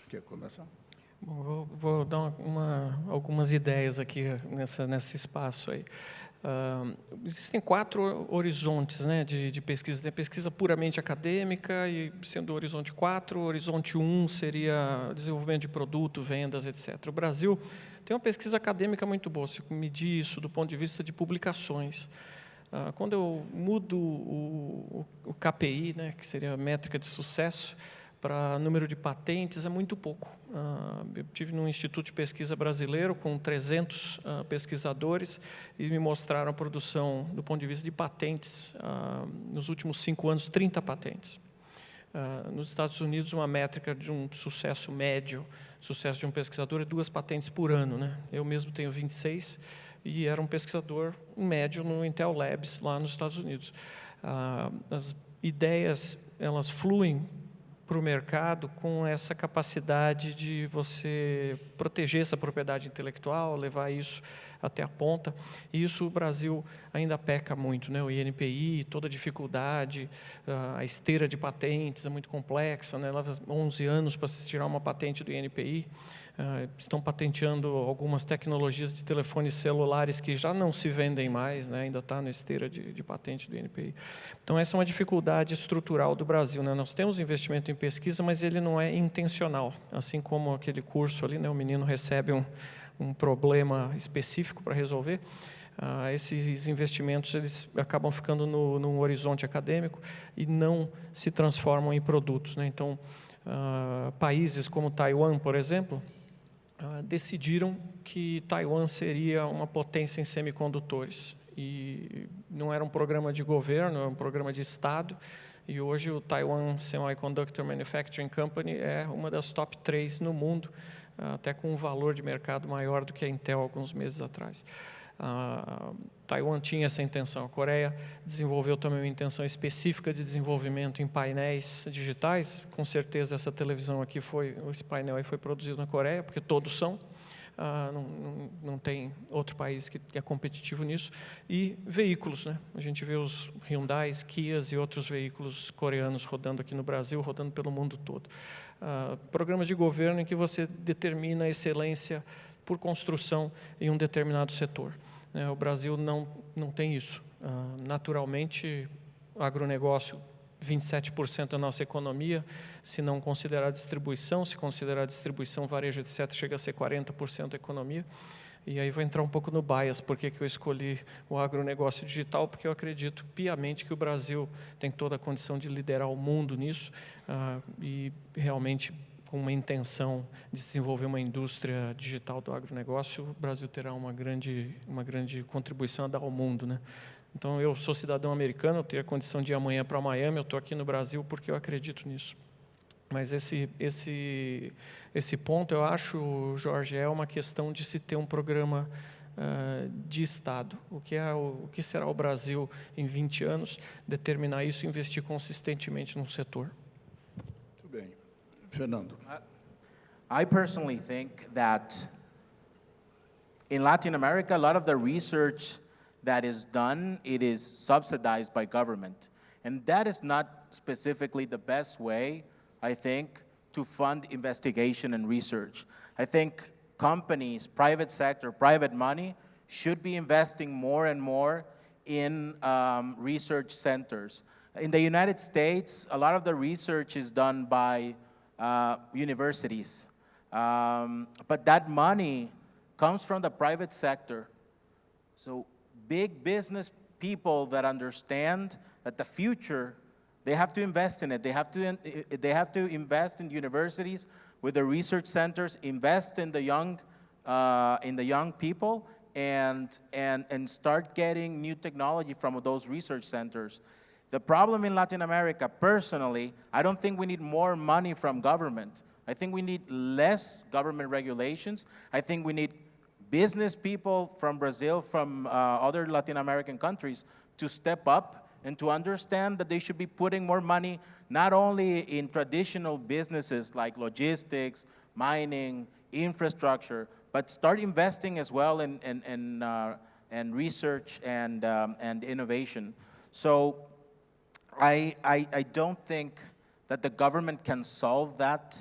Quer começar? Bom, vou dar algumas ideias aqui nesse espaço aí. Existem 4 horizontes, né, de pesquisa. Tem pesquisa puramente acadêmica, e sendo o horizonte 4, o horizonte 1 seria desenvolvimento de produto, vendas, etc. O Brasil tem uma pesquisa acadêmica muito boa, se medir isso do ponto de vista de publicações. Quando eu mudo o KPI, né, que seria a métrica de sucesso, para número de patentes, é muito pouco. Eu estive num instituto de pesquisa brasileiro com 300 pesquisadores e me mostraram a produção, do ponto de vista de patentes, nos últimos 5 anos, 30 patentes. Nos Estados Unidos, uma métrica de um sucesso médio, sucesso de um pesquisador, é 2 patentes por ano, né? Eu mesmo tenho 26 e era um pesquisador médio no Intel Labs, lá nos Estados Unidos. As ideias, elas fluem para o mercado com essa capacidade de você proteger essa propriedade intelectual, levar isso até a ponta. E isso o Brasil ainda peca muito, né? O INPI, toda a dificuldade, a esteira de patentes é muito complexa, né? Leva 11 anos para se tirar uma patente do INPI. Estão patenteando algumas tecnologias de telefones celulares que já não se vendem mais, né? Ainda está na esteira de patente do INPI. Então, essa é uma dificuldade estrutural do Brasil, né? Nós temos investimento em pesquisa, mas ele não é intencional. Assim como aquele curso ali, né? O menino recebe um problema específico para resolver. Esses investimentos eles acabam ficando no horizonte acadêmico e não se transformam em produtos, né? Então, países como Taiwan, por exemplo, decidiram que Taiwan seria uma potência em semicondutores. E não era um programa de governo, era um programa de Estado. E hoje o Taiwan Semiconductor Manufacturing Company é uma das top 3 no mundo, até com um valor de mercado maior do que a Intel alguns meses atrás. Taiwan tinha essa intenção. A Coreia desenvolveu também uma intenção específica de desenvolvimento em painéis digitais. Com certeza essa televisão aqui esse painel aí foi produzido na Coreia, porque todos são. Não tem outro país que é competitivo nisso. E veículos, né? A gente vê os Hyundais, Kias e outros veículos coreanos rodando aqui no Brasil, rodando pelo mundo todo. Programas de governo em que você determina a excelência por construção em um determinado setor. O Brasil não tem isso. Naturalmente, o agronegócio, 27% da nossa economia, se não considerar a distribuição, se considerar a distribuição, varejo, etc., chega a ser 40% da economia. E aí vou entrar um pouco no bias, porque eu escolhi o agronegócio digital, porque eu acredito piamente que o Brasil tem toda a condição de liderar o mundo nisso, e realmente com uma intenção de desenvolver uma indústria digital do agronegócio, o Brasil terá uma grande contribuição a dar ao mundo, né? Então, eu sou cidadão americano, eu tenho a condição de ir amanhã para Miami, eu estou aqui no Brasil porque eu acredito nisso. Mas esse ponto, eu acho, Jorge, é uma questão de se ter um programa de Estado. O que será o Brasil em 20 anos, determinar isso e investir consistentemente no setor. Muito bem. Fernando. I personally think that in Latin America, a lot of the research that is done, it is subsidized by government. And that is not specifically the best way, I think, to fund investigation and research. I think companies, private sector, private money, should be investing more and more in research centers. In the United States, a lot of the research is done by universities. But that money comes from the private sector. So big business people that understand that the future, they have to invest in it. They have to invest in universities with the research centers, invest in the young people, and start getting new technology from those research centers. The problem in Latin America, personally, I don't think we need more money from government. I think we need less government regulations. I think we need business people from Brazil, from other Latin American countries, to step up and to understand that they should be putting more money not only in traditional businesses like logistics, mining, infrastructure, but start investing as well in research and innovation. So I don't think that the government can solve that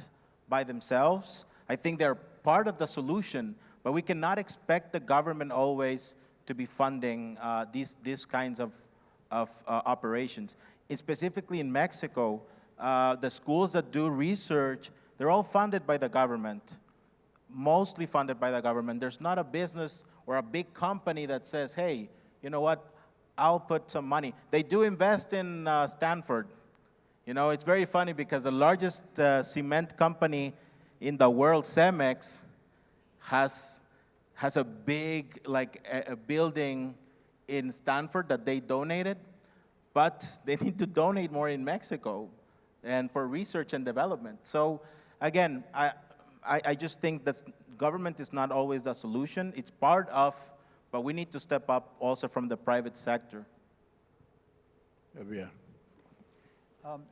by themselves. I think they're part of the solution, but we cannot expect the government always to be funding these kinds of operations. And specifically in Mexico, the schools that do research, they're all funded by the government, mostly funded by the government. There's not a business or a big company that says, hey, you know what, I'll put some money. They do invest in Stanford. You know, it's very funny because the largest cement company in the world, Cemex, has a big, a building in Stanford that they donated, but they need to donate more in Mexico and for research and development. So again, I just think that government is not always the solution. It's part of, but we need to step up also from the private sector. Javier.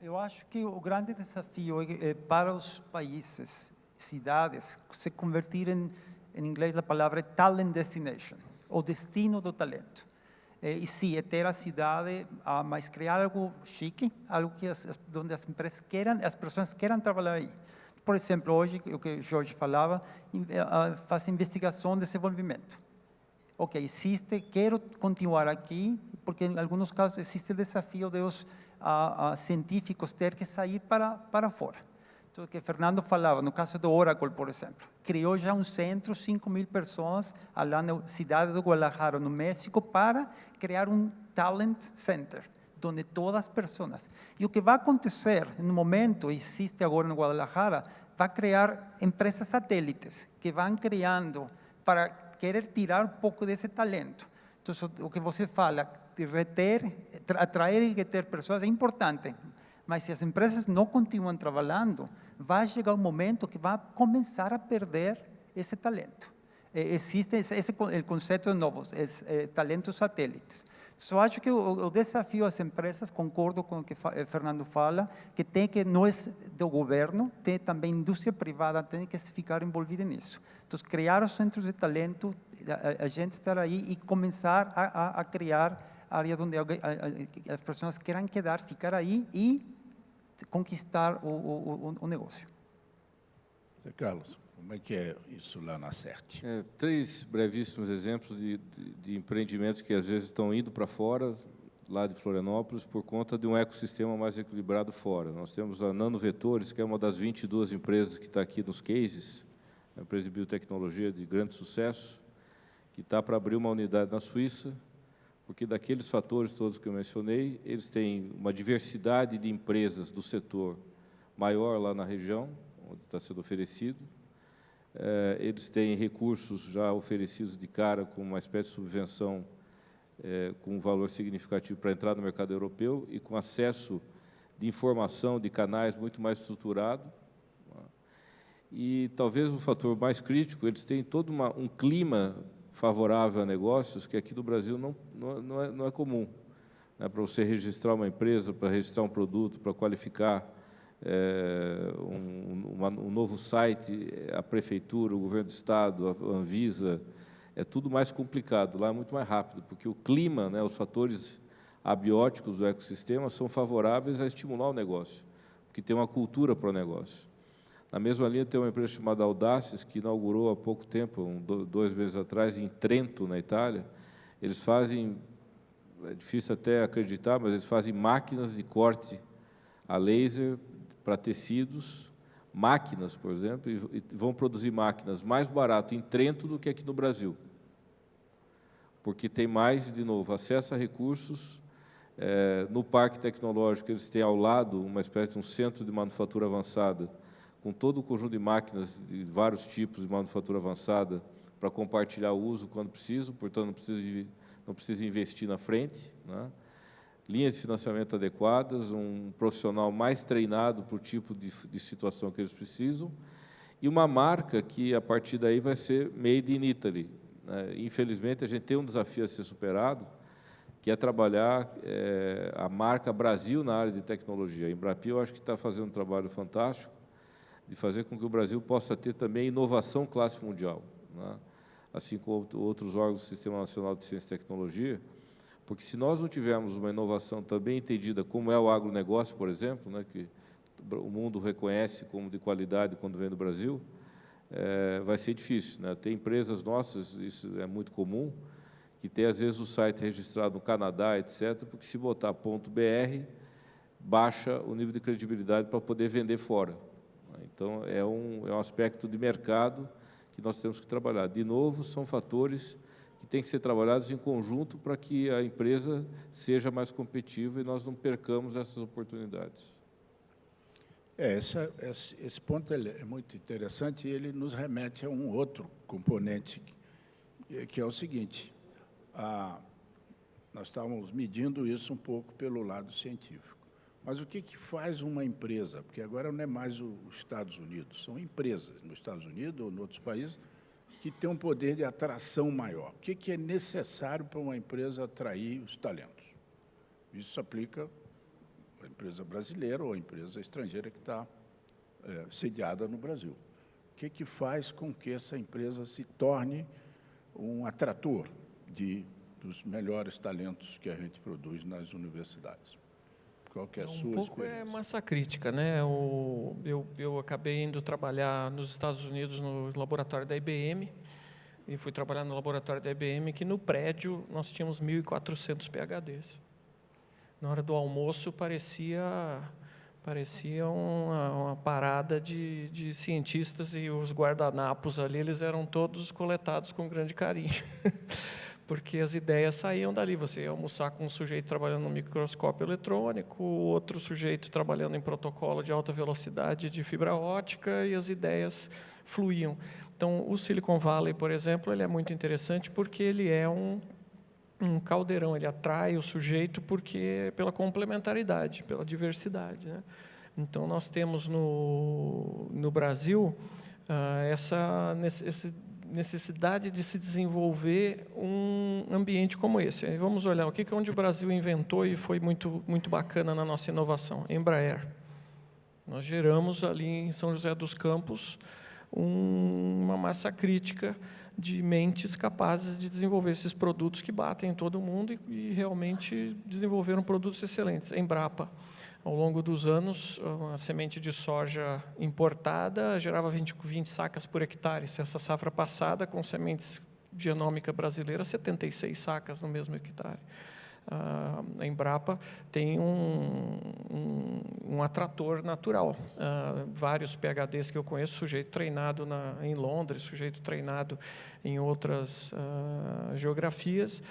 Eu acho que o grande desafio é para os países, cidades, se convertir em inglês a palavra é talent destination, o destino do talento. E sim, é ter a cidade, mas criar algo chique, algo que onde as empresas queiram, as pessoas queiram trabalhar aí. Por exemplo, hoje, o que o Jorge falava, faz investigação e desenvolvimento. Ok, quero continuar aqui, porque em alguns casos existe o desafio de os científicos ter que sair para fora. Então, o que Fernando falava, no caso do Oracle, por exemplo, criou já um centro, 5.000 pessoas, lá na cidade de Guadalajara, no México, para criar um talent center, onde todas as pessoas. E o que vai acontecer, no momento, existe agora no Guadalajara, vai criar empresas satélites, que vão criando para querer tirar um pouco desse talento. Então, o que você fala, de atrair e reter pessoas é importante, mas se as empresas não continuam trabalhando, vai chegar um momento que vai começar a perder esse talento. existe o conceito novo, talentos satélites. Eu acho que o desafio às empresas, concordo com o que Fernando fala, que não é do governo, tem também indústria privada, tem que ficar envolvida nisso. Então, criar os centros de talento, a gente estar aí e começar a criar áreas onde as pessoas queiram ficar aí e conquistar o negócio. Zé Carlos, como é que é isso lá na CERT? 3 brevíssimos exemplos de empreendimentos que às vezes estão indo para fora, lá de Florianópolis, por conta de um ecossistema mais equilibrado fora. Nós temos a Nanovetores, que é uma das 22 empresas que está aqui nos cases, uma empresa de biotecnologia de grande sucesso, que está para abrir uma unidade na Suíça, porque daqueles fatores todos que eu mencionei, eles têm uma diversidade de empresas do setor maior lá na região, onde está sendo oferecido. Eles têm recursos já oferecidos de cara com uma espécie de subvenção com um valor significativo para entrar no mercado europeu e com acesso de informação, de canais muito mais estruturado. E talvez o fator mais crítico, eles têm todo um clima favorável a negócios que aqui no Brasil não é comum. Para você registrar uma empresa, para registrar um produto, para qualificar um novo site, a Prefeitura, o Governo do Estado, a Anvisa, é tudo mais complicado. Lá é muito mais rápido, porque o clima, os fatores abióticos do ecossistema são favoráveis a estimular o negócio, porque tem uma cultura para o negócio. Na mesma linha, tem uma empresa chamada Audaces, que inaugurou há pouco tempo, 2 meses atrás, em Trento, na Itália. Eles fazem, é difícil até acreditar, mas eles fazem máquinas de corte a laser para tecidos, máquinas, por exemplo, e vão produzir máquinas mais barato em Trento do que aqui no Brasil. Porque tem mais, de novo, acesso a recursos. No parque tecnológico, eles têm ao lado uma espécie de um centro de manufatura avançada, com todo o conjunto de máquinas de vários tipos de manufatura avançada para compartilhar o uso quando preciso, portanto, não precisa investir na frente, linhas de financiamento adequadas, um profissional mais treinado para o tipo de situação que eles precisam, e uma marca que, a partir daí, vai ser made in Italy. Infelizmente, a gente tem um desafio a ser superado, que é trabalhar a marca Brasil na área de tecnologia. A Embrapi, eu acho que está fazendo um trabalho fantástico, de fazer com que o Brasil possa ter também inovação classe mundial, assim como outros órgãos do Sistema Nacional de Ciência e Tecnologia, porque se nós não tivermos uma inovação também entendida como é o agronegócio, por exemplo, que o mundo reconhece como de qualidade quando vem do Brasil, vai ser difícil. Tem empresas nossas, isso é muito comum, que tem às vezes o site registrado no Canadá, etc., porque se botar .br, baixa o nível de credibilidade para poder vender fora. Então, é um aspecto de mercado que nós temos que trabalhar. De novo, são fatores que têm que ser trabalhados em conjunto para que a empresa seja mais competitiva e nós não percamos essas oportunidades. Esse ponto é muito interessante e ele nos remete a um outro componente, que é o seguinte: nós estávamos medindo isso um pouco pelo lado científico. Mas o que faz uma empresa? Porque agora não é mais os Estados Unidos, são empresas nos Estados Unidos ou em outros países que têm um poder de atração maior. O que é necessário para uma empresa atrair os talentos? Isso se aplica à empresa brasileira ou à empresa estrangeira que está sediada no Brasil. O que faz com que essa empresa se torne um atrator dos melhores talentos que a gente produz nas universidades? Qual que é a sua experiência? Um pouco é massa crítica, Eu acabei indo trabalhar nos Estados Unidos no laboratório da IBM e fui trabalhar no laboratório da IBM, que no prédio nós tínhamos 1.400 PhDs. Na hora do almoço parecia uma parada de cientistas, e os guardanapos ali, eles eram todos coletados com grande carinho. Porque as ideias saíam dali. Você ia almoçar com um sujeito trabalhando no microscópio eletrônico, outro sujeito trabalhando em protocolo de alta velocidade de fibra ótica, e as ideias fluíam. Então, o Silicon Valley, por exemplo, ele é muito interessante porque ele é um caldeirão, ele atrai o sujeito pela complementaridade, pela diversidade. Então, nós temos no Brasil esse necessidade de se desenvolver um ambiente como esse. Aí vamos olhar o que é onde o Brasil inventou e foi muito bacana na nossa inovação. Embraer. Nós geramos ali em São José dos Campos uma massa crítica de mentes capazes de desenvolver esses produtos que batem em todo mundo e realmente desenvolveram produtos excelentes. Embrapa, ao longo dos anos, a semente de soja importada gerava 20 sacas por hectare. Essa safra passada, com sementes genômica brasileira, 76 sacas no mesmo hectare. A Embrapa tem um atrator natural. Vários PhDs que eu conheço, sujeito treinado em Londres, sujeito treinado em outras geografias,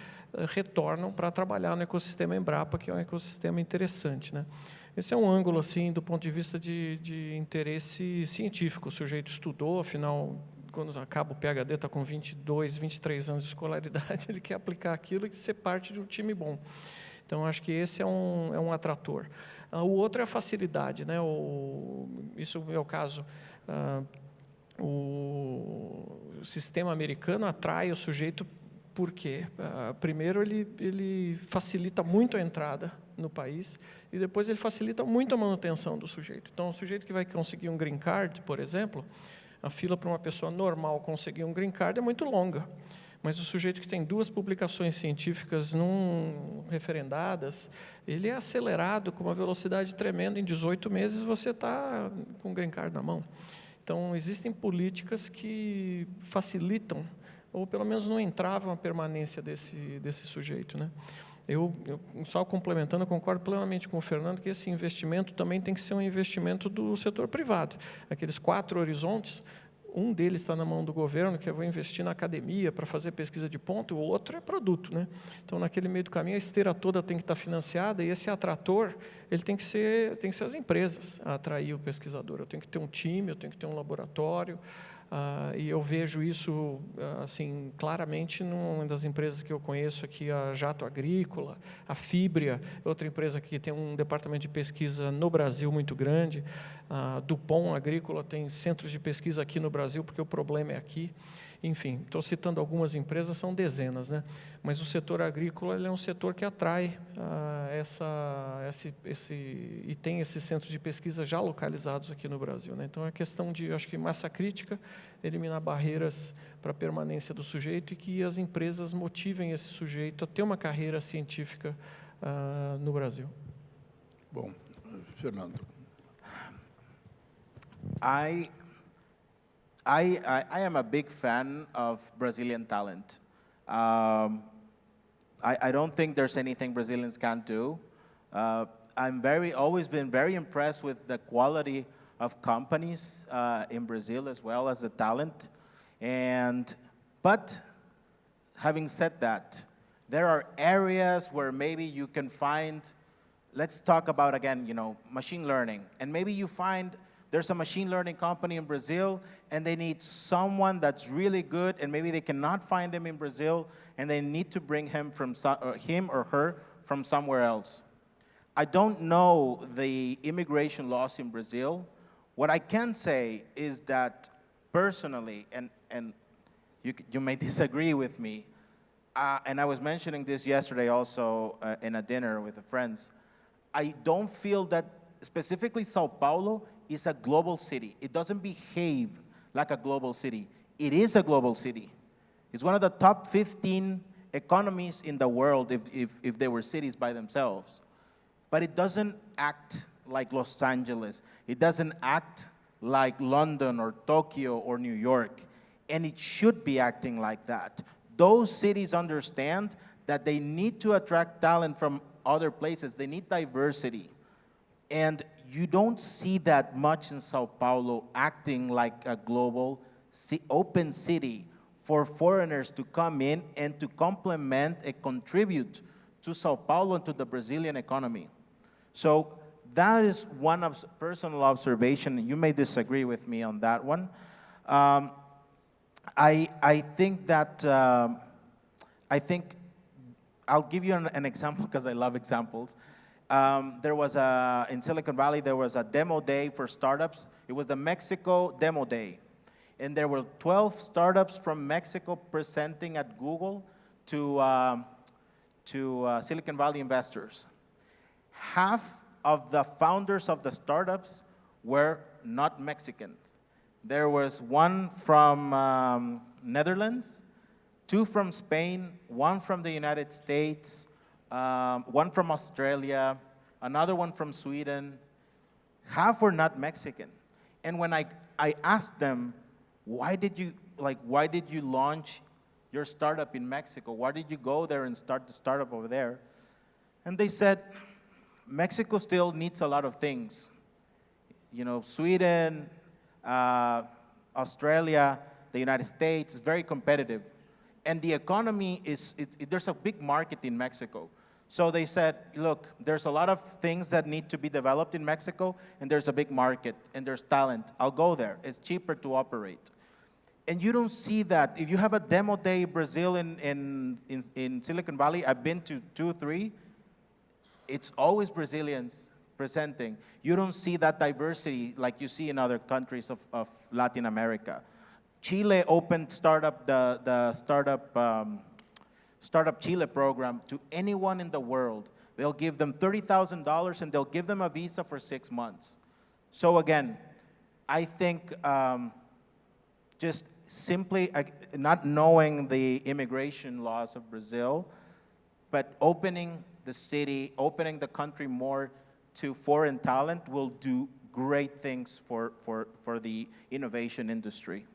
retornam para trabalhar no ecossistema Embrapa, que é um ecossistema interessante, né? Esse é um ângulo, assim, do ponto de vista de interesse científico. O sujeito estudou, afinal, quando acaba o PhD, está com 22, 23 anos de escolaridade, ele quer aplicar aquilo e ser parte de um time bom. Então, acho que esse é um atrator. O outro é a facilidade, né? Isso é o caso. O sistema americano atrai o sujeito por quê? Primeiro, ele facilita muito a entrada no país e depois ele facilita muito a manutenção do sujeito. Então, o sujeito que vai conseguir um green card, por exemplo, a fila para uma pessoa normal conseguir um green card é muito longa, mas o sujeito que tem 2 publicações científicas referendadas, ele é acelerado com uma velocidade tremenda. Em 18 meses você está com o green card na mão. Então, existem políticas que facilitam, ou pelo menos não entravam a permanência desse sujeito, né? Eu, só complementando, eu concordo plenamente com o Fernando que esse investimento também tem que ser um investimento do setor privado. Aqueles 4 horizontes, um deles está na mão do governo, que eu vou investir na academia para fazer pesquisa de ponta, e o outro é produto, né? Então, naquele meio do caminho, a esteira toda tem que estar financiada, e esse atrator, ele tem que ser as empresas a atrair o pesquisador. Eu tenho que ter um time, eu tenho que ter um laboratório, e eu vejo isso assim claramente numa das empresas que eu conheço aqui, a Jato Agrícola, a Fibria, outra empresa que tem um departamento de pesquisa no Brasil muito grande, a Dupont Agrícola tem centros de pesquisa aqui no Brasil, porque o problema é aqui. Enfim, estou citando algumas empresas, são dezenas, né? Mas o setor agrícola ele é um setor que atrai e tem esses centros de pesquisa já localizados aqui no Brasil, né? Então, é questão de, acho que, massa crítica, eliminar barreiras para a permanência do sujeito e que as empresas motivem esse sujeito a ter uma carreira científica no Brasil. Bom, Fernando. I am a big fan of Brazilian talent. I don't think there's anything Brazilians can't do. I'm always been very impressed with the quality of companies in Brazil as well as the talent. But having said that, there are areas where maybe you can find, let's talk about again, machine learning. And maybe you find there's a machine learning company in Brazil, and they need someone that's really good, and maybe they cannot find him in Brazil, and they need to bring him or her from somewhere else. I don't know the immigration laws in Brazil. What I can say is that personally, and you may disagree with me, and I was mentioning this yesterday also in a dinner with friends, I don't feel that specifically Sao Paulo is a global city. It doesn't behave like a global city. It is a global city. It's one of the top 15 economies in the world if they were cities by themselves. But it doesn't act like Los Angeles. It doesn't act like London or Tokyo or New York. And it should be acting like that. Those cities understand that they need to attract talent from other places. They need diversity. And you don't see that much in Sao Paulo acting like a global open city for foreigners to come in and to complement and contribute to Sao Paulo and to the Brazilian economy. So that is one personal observation. You may disagree with me on that one. I think that, I'll give you an example because I love examples. There was in Silicon Valley, there was a demo day for startups. It was the Mexico Demo Day. and there were 12 startups from Mexico presenting at Google to Silicon Valley investors. Half of the founders of the startups were not Mexican. There was one from Netherlands, 2 from Spain, 1 from the United States, 1 from Australia, another one from Sweden. Half were not Mexican. And when I asked them, why did you launch your startup in Mexico? Why did you go there and start the startup over there? And they said, Mexico still needs a lot of things. You know, Sweden, Australia, the United States is very competitive. And the economy there's a big market in Mexico. So they said, look, there's a lot of things that need to be developed in Mexico, and there's a big market, and there's talent. I'll go there. It's cheaper to operate. And you don't see that. If you have a demo day Brazil in Silicon Valley, I've been to 2, 3, it's always Brazilians presenting. You don't see that diversity like you see in other countries of Latin America. Chile opened the Startup Chile program to anyone in the world. They'll give them $30,000 and they'll give them a visa for 6 months. So again, I think just simply not knowing the immigration laws of Brazil, but opening the city, opening the country more to foreign talent will do great things for the innovation industry.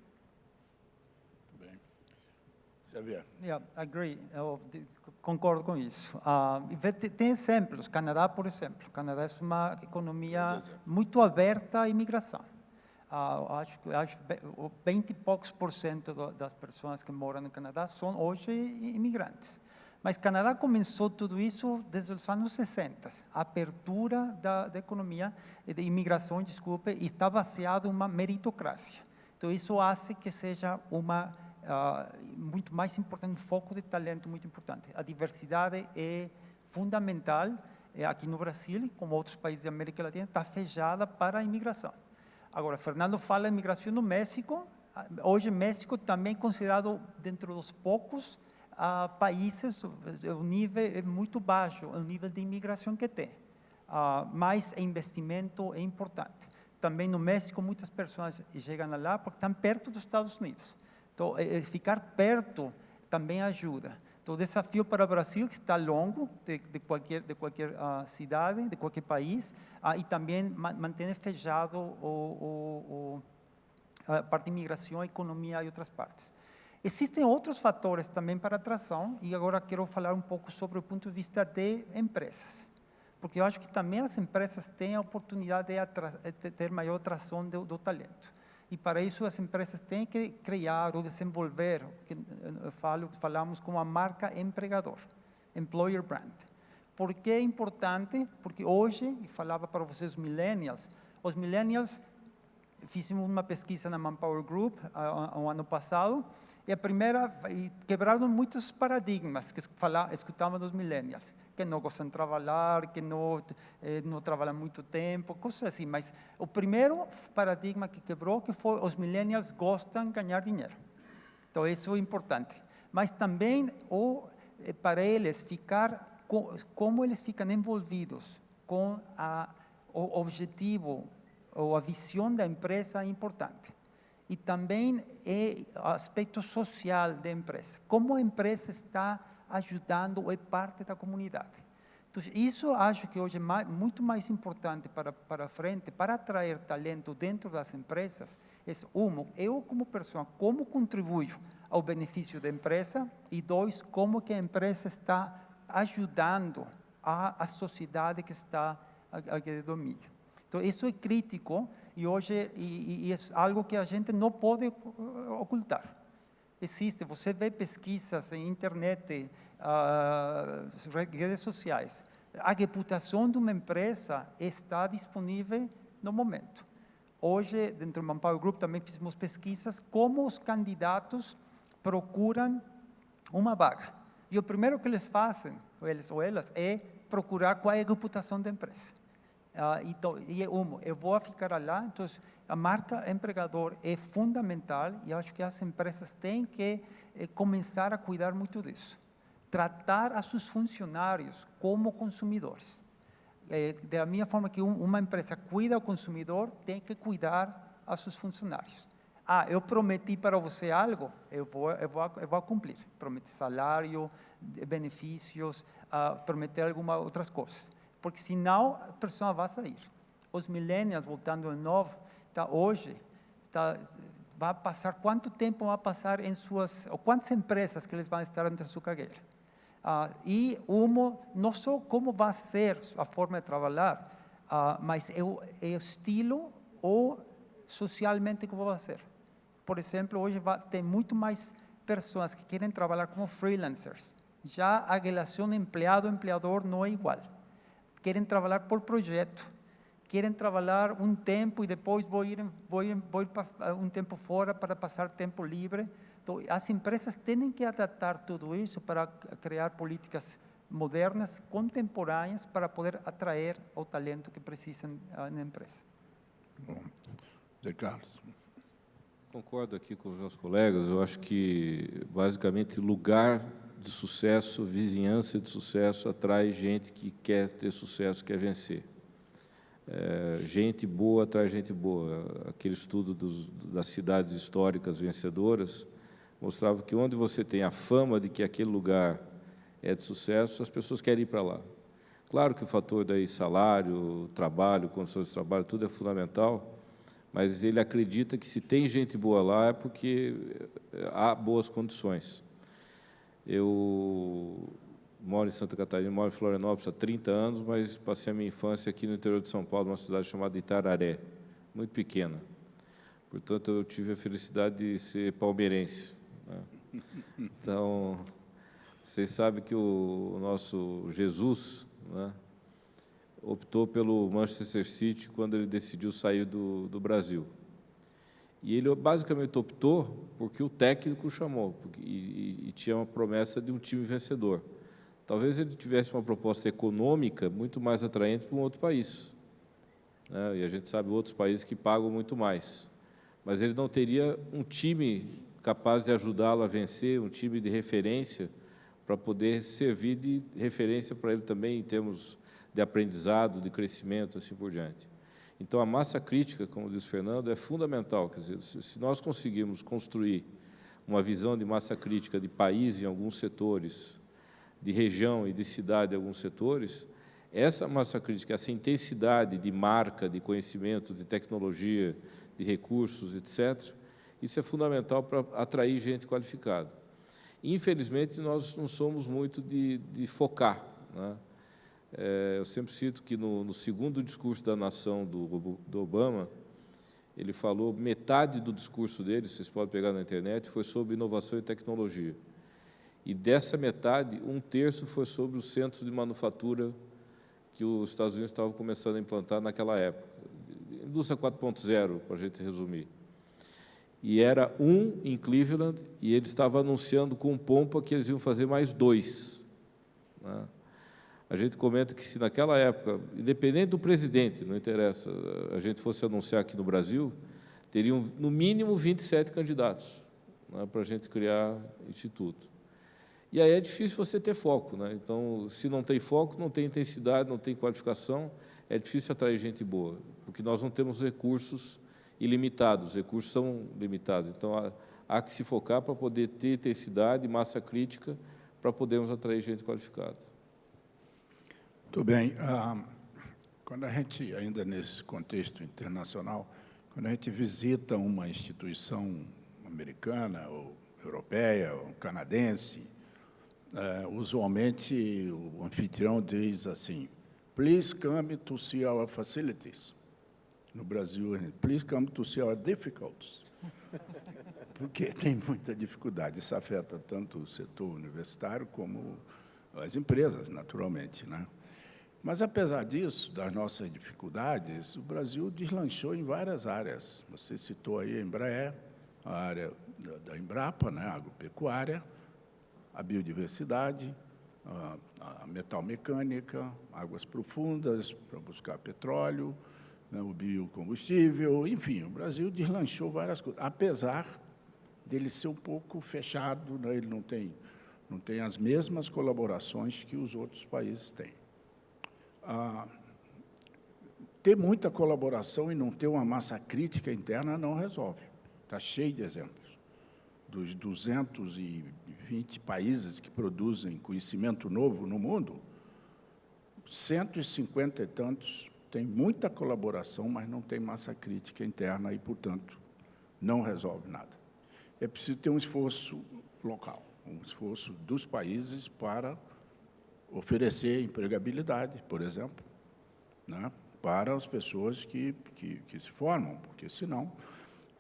Yeah, I agree. Eu concordo com isso. Tem exemplos. Canadá, por exemplo. Canadá é uma economia muito aberta à imigração. Acho 20 e poucos % das pessoas que moram no Canadá são hoje imigrantes. Mas Canadá começou tudo isso desde os anos 60. A abertura da economia, de imigração, desculpe, está baseado em uma meritocracia. Então, isso faz que seja muito mais importante, um foco de talento muito importante. A diversidade é fundamental. Aqui no Brasil, como outros países da América Latina, está fechada para a imigração. Agora, Fernando fala de imigração no México. Hoje, o México também é considerado dentro dos poucos países, o nível é muito baixo, o nível de imigração que tem. Mas o investimento é importante. Também no México, muitas pessoas chegam lá porque estão perto dos Estados Unidos. Então, ficar perto também ajuda. Então, o desafio para o Brasil, que está longo de qualquer cidade, de qualquer país, e também manter fechado a parte de imigração, economia e outras partes. Existem outros fatores também para atração, e agora quero falar um pouco sobre o ponto de vista de empresas. Porque eu acho que também as empresas têm a oportunidade de ter maior atração do talento. E para isso as empresas têm que criar ou desenvolver, que falamos como a marca empregador, employer brand. Por que é importante? Porque hoje, e falava para vocês os millennials, fizemos uma pesquisa na Manpower Group o ano passado, e quebraram muitos paradigmas que escutavam dos millennials, que não gostam de trabalhar, que não trabalham muito tempo, coisas assim. Mas o primeiro paradigma que quebrou que foi os millennials gostam de ganhar dinheiro. Então, isso é importante. Mas também, para eles, como eles ficam envolvidos com o objetivo ou a visão da empresa é importante. E também o aspecto social da empresa. Como a empresa está ajudando ou é parte da comunidade. Então, isso acho que hoje é muito mais importante para frente, para atrair talento dentro das empresas. Eu como pessoa, como contribuo ao benefício da empresa, e 2, como que a empresa está ajudando a sociedade que está aqui de domínio. Então, isso é crítico e hoje é algo que a gente não pode ocultar. Existe, você vê pesquisas em internet, redes sociais. A reputação de uma empresa está disponível no momento. Hoje, dentro do Manpower Group, também fizemos pesquisas como os candidatos procuram uma vaga. E o primeiro que eles fazem, ou elas, é procurar qual é a reputação da empresa. Então, eu vou ficar lá, então a marca empregador é fundamental e acho que as empresas têm que começar a cuidar muito disso. Tratar a seus funcionários como consumidores. Da mesma forma que uma empresa cuida o consumidor, tem que cuidar a seus funcionários. Eu prometi para você algo, eu vou cumprir. Prometi salário, benefícios, prometer algumas outras coisas. Porque senão a pessoa vai sair. Os millennials, voltando de novo, hoje, vai passar, quanto tempo vai passar em suas, ou quantas empresas que eles vão estar entre sua carreira. E não só como vai ser a forma de trabalhar, mas é o estilo ou socialmente como vai ser. Por exemplo, hoje tem muito mais pessoas que querem trabalhar como freelancers. Já a relação empregado-empregador não é igual. Querem trabalhar por projeto, querem trabalhar um tempo e depois vou ir para um tempo fora para passar tempo livre. Então, as empresas têm que adaptar tudo isso para criar políticas modernas, contemporâneas, para poder atrair o talento que precisam na empresa. Bom, Zé Carlos. Concordo aqui com os meus colegas. Eu acho que, basicamente, lugar de sucesso, vizinhança de sucesso, atrai gente que quer ter sucesso, quer vencer. Gente boa atrai gente boa. Aquele estudo das cidades históricas vencedoras mostrava que onde você tem a fama de que aquele lugar é de sucesso, as pessoas querem ir para lá. Claro que o fator daí, salário, trabalho, condições de trabalho, tudo é fundamental, mas ele acredita que se tem gente boa lá é porque há boas condições. Eu moro em Santa Catarina, moro em Florianópolis há 30 anos, mas passei a minha infância aqui no interior de São Paulo, numa cidade chamada Itararé, muito pequena. Portanto, eu tive a felicidade de ser palmeirense, né? Então, vocês sabem que o nosso Jesus, né, optou pelo Manchester City quando ele decidiu sair do Brasil. E ele basicamente optou porque o técnico chamou, e tinha uma promessa de um time vencedor. Talvez ele tivesse uma proposta econômica muito mais atraente para um outro país, né? E a gente sabe outros países que pagam muito mais. Mas ele não teria um time capaz de ajudá-lo a vencer, um time de referência, para poder servir de referência para ele também em termos de aprendizado, de crescimento, assim por diante. Então, a massa crítica, como diz o Fernando, é fundamental. Quer dizer, se nós conseguirmos construir uma visão de massa crítica de país em alguns setores, de região e de cidade em alguns setores, essa massa crítica, essa intensidade de marca, de conhecimento, de tecnologia, de recursos, etc., isso é fundamental para atrair gente qualificada. Infelizmente, nós não somos muito de focar, né? Eu sempre cito que no segundo discurso da nação do Obama, ele falou, metade do discurso dele, vocês podem pegar na internet, foi sobre inovação e tecnologia. E dessa metade, 1/3 foi sobre os centros de manufatura que os Estados Unidos estavam começando a implantar naquela época. Indústria 4.0, para a gente resumir. E era em Cleveland, e ele estava anunciando com pompa que eles iam fazer mais 2. Né? A gente comenta que se naquela época, independente do presidente, não interessa, a gente fosse anunciar aqui no Brasil, teriam no mínimo 27 candidatos, né, para a gente criar instituto. E aí é difícil você ter foco, né? Então, se não tem foco, não tem intensidade, não tem qualificação, é difícil atrair gente boa, porque nós não temos recursos ilimitados, os recursos são limitados. Então, há que se focar para poder ter intensidade, massa crítica, para podermos atrair gente qualificada. Muito bem. Quando a gente, ainda nesse contexto internacional, quando a gente visita uma instituição americana, ou europeia, ou canadense, usualmente o anfitrião diz assim, please come to see our facilities. No Brasil, please come to see our difficulties. Porque tem muita dificuldade. Isso afeta tanto o setor universitário como as empresas, naturalmente, né? Mas, apesar disso, das nossas dificuldades, o Brasil deslanchou em várias áreas. Você citou aí a Embraer, a área da Embrapa, né, a agropecuária, a biodiversidade, a metalmecânica, águas profundas para buscar petróleo, né, o biocombustível, enfim, o Brasil deslanchou várias coisas, apesar dele ser um pouco fechado, né, ele não tem as mesmas colaborações que os outros países têm. Ter muita colaboração e não ter uma massa crítica interna não resolve. Está cheio de exemplos. Dos 220 países que produzem conhecimento novo no mundo, 150 e tantos têm muita colaboração, mas não tem massa crítica interna e, portanto, não resolve nada. É preciso ter um esforço local, um esforço dos países para oferecer empregabilidade, por exemplo, né, para as pessoas que se formam, porque, senão,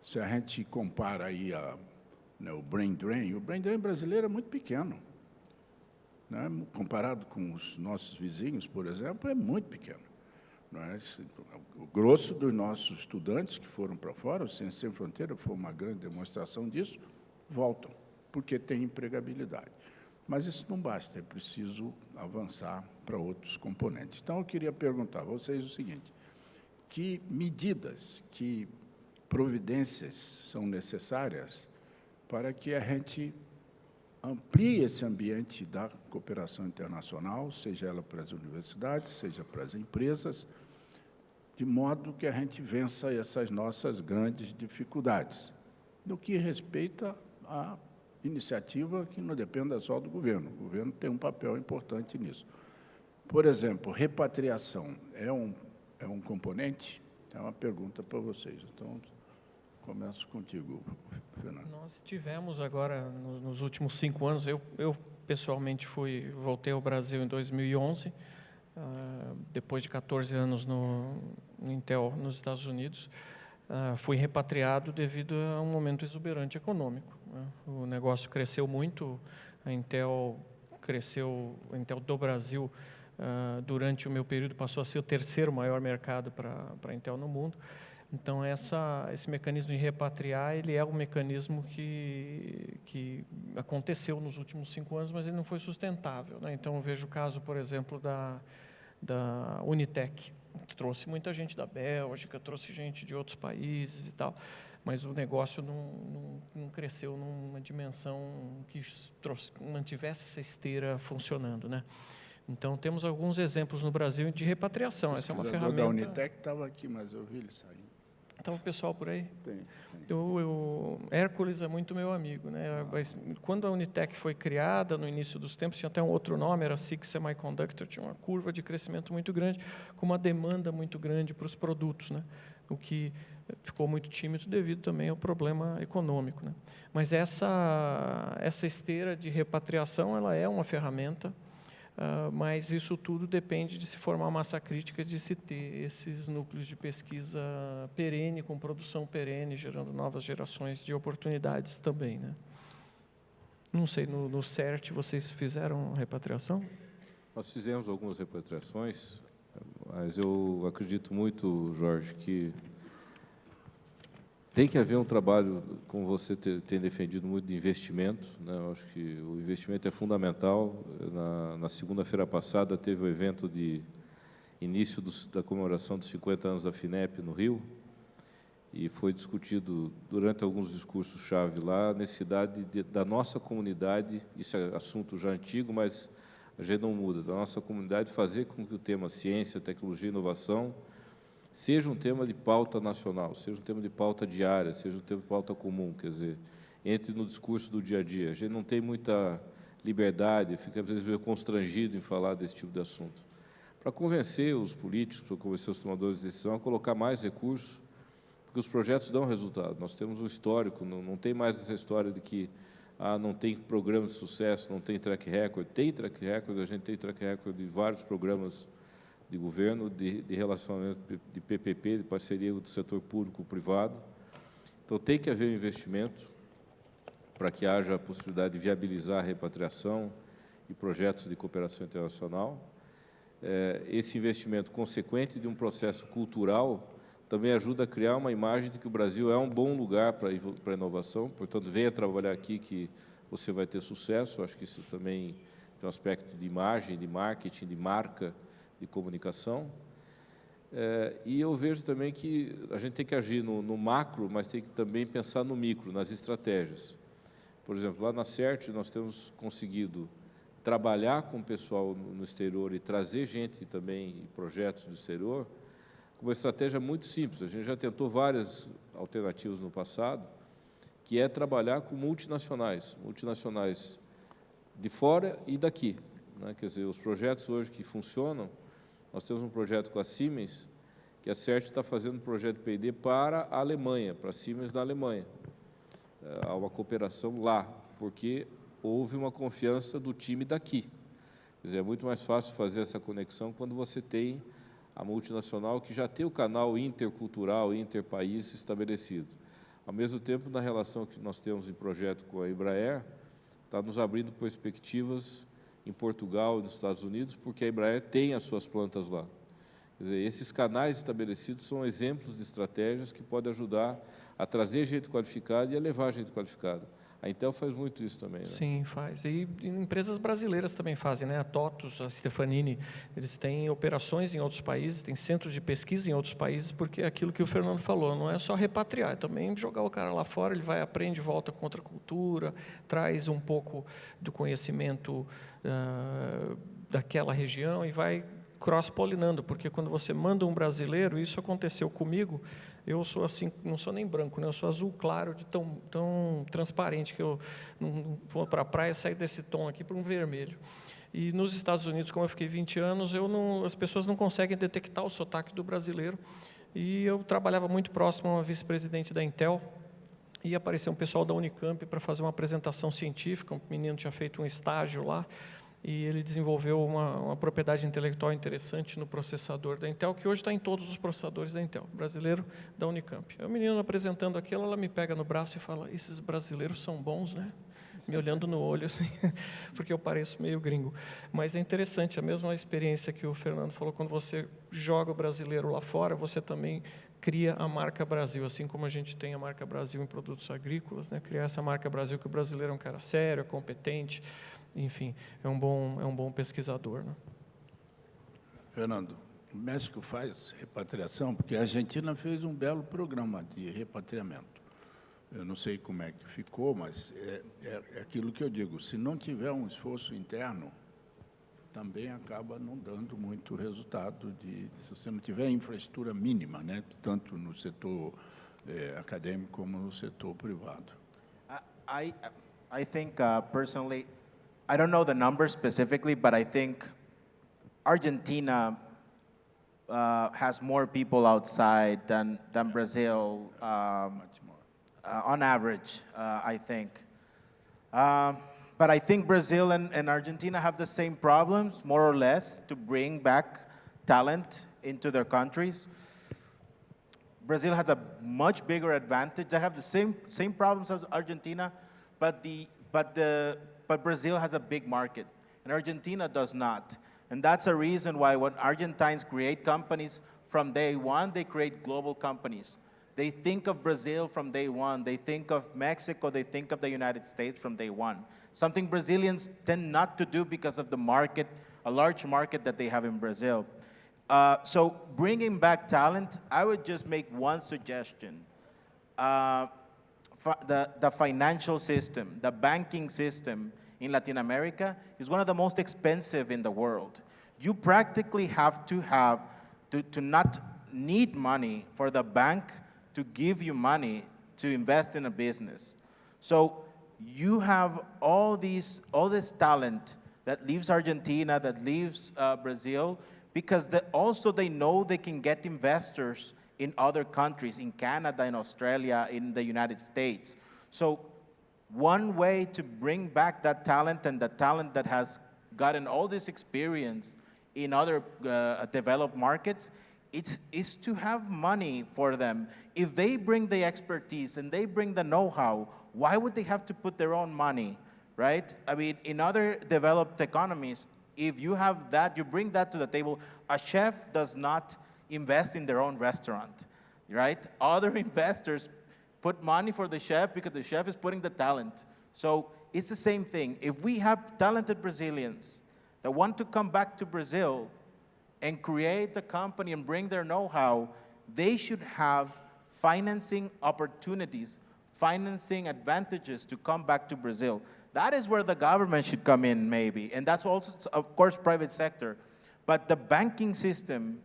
se a gente compara aí o brain drain brasileiro é muito pequeno, né, comparado com os nossos vizinhos, por exemplo, é muito pequeno. Não é? O grosso dos nossos estudantes que foram para fora, o Ciência Sem Fronteira foi uma grande demonstração disso, voltam, porque tem empregabilidade. Mas isso não basta, é preciso avançar para outros componentes. Então, eu queria perguntar a vocês o seguinte: que medidas, que providências são necessárias para que a gente amplie esse ambiente da cooperação internacional, seja ela para as universidades, seja para as empresas, de modo que a gente vença essas nossas grandes dificuldades, no que respeita à iniciativa que não dependa só do governo. O governo tem um papel importante nisso. Por exemplo, repatriação é um componente? É uma pergunta para vocês. Então, começo contigo, Fernando. Nós tivemos agora, nos últimos 5 anos, eu pessoalmente voltei ao Brasil em 2011, depois de 14 anos no Intel, nos Estados Unidos. Fui repatriado devido a um momento exuberante econômico, né? O negócio cresceu muito, a Intel do Brasil, durante o meu período, passou a ser o 3º maior mercado para a Intel no mundo. Então, esse mecanismo de repatriar, ele é um mecanismo que aconteceu nos últimos 5 anos, mas ele não foi sustentável, né? Então, eu vejo o caso, por exemplo, da Unitec, que trouxe muita gente da Bélgica, trouxe gente de outros países e tal, mas o negócio não cresceu numa dimensão que mantivesse essa esteira funcionando, né? Então, temos alguns exemplos no Brasil de repatriação. Essa é uma ferramenta... da Unitec estava aqui, mas eu vi ele sair. Estava o pessoal por aí? Tem. Hércules é muito meu amigo, né? Mas quando a Unitec foi criada, no início dos tempos, tinha até um outro nome, era SIG Semiconductor, tinha uma curva de crescimento muito grande, com uma demanda muito grande para os produtos, né? O que ficou muito tímido devido também ao problema econômico, né? Mas essa esteira de repatriação, ela é uma ferramenta, mas isso tudo depende de se formar massa crítica, de se ter esses núcleos de pesquisa perene, com produção perene, gerando novas gerações de oportunidades também, né? Não sei, no CERT vocês fizeram repatriação? Nós fizemos algumas repatriações, mas eu acredito muito, Jorge, que tem que haver um trabalho, como você tem defendido muito, de investimento, né? Eu acho que o investimento é fundamental. Na segunda-feira passada teve o evento de início da comemoração dos 50 anos da FINEP no Rio, e foi discutido durante alguns discursos-chave lá a necessidade da nossa comunidade, isso é assunto já antigo, mas a gente não muda, da nossa comunidade fazer com que o tema ciência, tecnologia e inovação seja um tema de pauta nacional, seja um tema de pauta diária, seja um tema de pauta comum, quer dizer, entre no discurso do dia a dia. A gente não tem muita liberdade, fica às vezes meio constrangido em falar desse tipo de assunto. Para convencer os políticos, para convencer os tomadores de decisão a colocar mais recursos, porque os projetos dão resultado. Nós temos um histórico, não tem mais essa história de que não tem programa de sucesso, não tem track record. Tem track record, a gente tem track record de vários programas de governo, de relacionamento de PPP, de parceria do setor público-privado. Então, tem que haver um investimento para que haja a possibilidade de viabilizar a repatriação e projetos de cooperação internacional. Esse investimento consequente de um processo cultural também ajuda a criar uma imagem de que o Brasil é um bom lugar para a inovação. Portanto, venha trabalhar aqui que você vai ter sucesso. Acho que isso também tem um aspecto de imagem, de marketing, de marca, de comunicação. E eu vejo também que a gente tem que agir no macro, mas tem que também pensar no micro, nas estratégias. Por exemplo, lá na CERT nós temos conseguido trabalhar com o pessoal no exterior e trazer gente também, projetos do exterior, com uma estratégia muito simples. A gente já tentou várias alternativas no passado, que é trabalhar com multinacionais de fora e daqui, né? Quer dizer, os projetos hoje que funcionam, nós temos um projeto com a Siemens, que a CERT está fazendo um projeto de P&D para a Alemanha, para a Siemens na Alemanha. Há uma cooperação lá, porque houve uma confiança do time daqui. Quer dizer, é muito mais fácil fazer essa conexão quando você tem a multinacional que já tem o canal intercultural, interpaís estabelecido. Ao mesmo tempo, na relação que nós temos em projeto com a Embraer, está nos abrindo perspectivas em Portugal e nos Estados Unidos, porque a Embraer tem as suas plantas lá. Quer dizer, esses canais estabelecidos são exemplos de estratégias que podem ajudar a trazer gente qualificada e a levar gente qualificada. A Intel faz muito isso também, né? Sim, faz. E empresas brasileiras também fazem, né? A TOTUS, a Stefanini, eles têm operações em outros países, têm centros de pesquisa em outros países, porque é aquilo que o Fernando falou, não é só repatriar, é também jogar o cara lá fora, ele vai, aprende, volta com outra cultura, traz um pouco do conhecimento daquela região e vai cross-polinando, porque quando você manda um brasileiro, isso aconteceu comigo, eu sou assim, não sou nem branco, né? Eu sou azul claro, de tão transparente, que eu não vou para a praia e saio desse tom aqui para um vermelho. E nos Estados Unidos, como eu fiquei 20 anos, as pessoas não conseguem detectar o sotaque do brasileiro. E eu trabalhava muito próximo a uma vice-presidente da Intel, e apareceu um pessoal da Unicamp para fazer uma apresentação científica, um menino tinha feito um estágio lá, e ele desenvolveu uma propriedade intelectual interessante no processador da Intel, que hoje está em todos os processadores da Intel, brasileiro da Unicamp. Aí o menino apresentando aquilo, ela me pega no braço e fala, esses brasileiros são bons, né? Me olhando no olho, assim, porque eu pareço meio gringo. Mas é interessante, a mesma experiência que o Fernando falou, quando você joga o brasileiro lá fora, você também cria a marca Brasil, assim como a gente tem a marca Brasil em produtos agrícolas, né? Criar essa marca Brasil, que o brasileiro é um cara sério, é competente, enfim, é um bom pesquisador, né? Fernando, o México faz repatriação, porque a Argentina fez um belo programa de repatriamento. Eu não sei como é que ficou, mas é aquilo que eu digo, se não tiver um esforço interno, também acaba não dando muito resultado, se você não tiver infraestrutura mínima, né, tanto no setor acadêmico como no setor privado. I think, personally, I don't know the numbers specifically, but I think Argentina has more people outside than Brazil, Much more. on average, I think. But I think Brazil and Argentina have the same problems, more or less, to bring back talent into their countries. Brazil has a much bigger advantage. They have the same problems as Argentina, but Brazil has a big market, and Argentina does not. And that's a reason why when Argentines create companies from day one, they create global companies. They think of Brazil from day one. They think of Mexico. They think of the United States from day one. Something Brazilians tend not to do because of the market, a large market that they have in Brazil. So bringing back talent, I would just make one suggestion. The financial system, the banking system in Latin America is one of the most expensive in the world. You practically have to not need money for the bank to give you money to invest in a business. So you have all this talent that leaves Argentina, that leaves Brazil, because also they know they can get investors in other countries, in Canada, in Australia, in the United States. So one way to bring back that talent, and the talent that has gotten all this experience in other developed markets, is to have money for them. If they bring the expertise and they bring the know-how, why would they have to put their own money, right? I mean, in other developed economies, if you have that, you bring that to the table. A chef does not invest in their own restaurant, right? Other investors put money for the chef because the chef is putting the talent. So it's the same thing. If we have talented Brazilians that want to come back to Brazil and create a company and bring their know-how, they should have financing opportunities, financing advantages to come back to Brazil. That is where the government should come in, maybe. And that's also, of course, private sector. But the banking system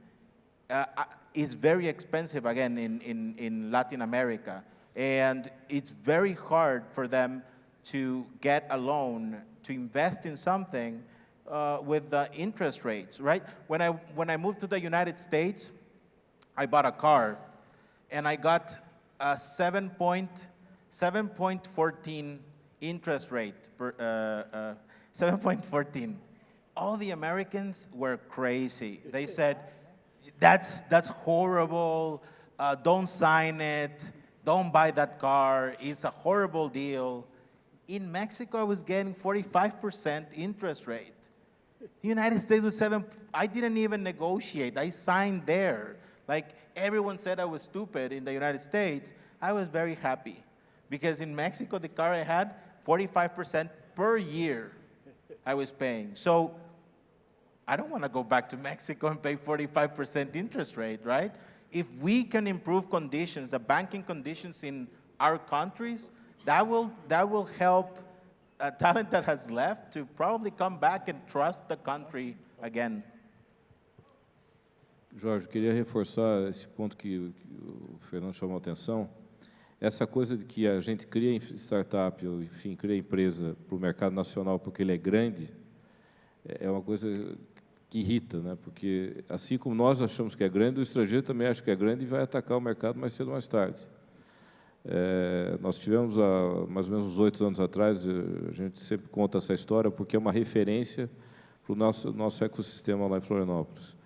is very expensive, again, in Latin America. And it's very hard for them to get a loan to invest in something with the interest rates, right? When I moved to the United States, I bought a car, and I got a 7.14 interest rate, 7.14. All the Americans were crazy. They said, that's horrible, don't sign it, don't buy that car, it's a horrible deal. In Mexico, I was getting 45% interest rate. The United States was 7, I didn't even negotiate, I signed there. Like, everyone said I was stupid in the United States. I was very happy, because in Mexico, the car I had, 45% per year I was paying. So I don't want to go back to Mexico and pay 45% interest rate, right? If we can improve conditions, the banking conditions in our countries, that will help talent that has left to probably come back and trust the country again. Jorge, queria reforçar esse ponto que o Fernando chamou a atenção. Essa coisa de que a gente cria startup, ou enfim, cria empresa para o mercado nacional porque ele é grande, é uma coisa que irrita, né? Porque assim como nós achamos que é grande, o estrangeiro também acha que é grande e vai atacar o mercado mais cedo ou mais tarde. Nós tivemos, há mais ou menos uns 8 anos atrás, a gente sempre conta essa história porque é uma referência para o nosso ecossistema lá em Florianópolis.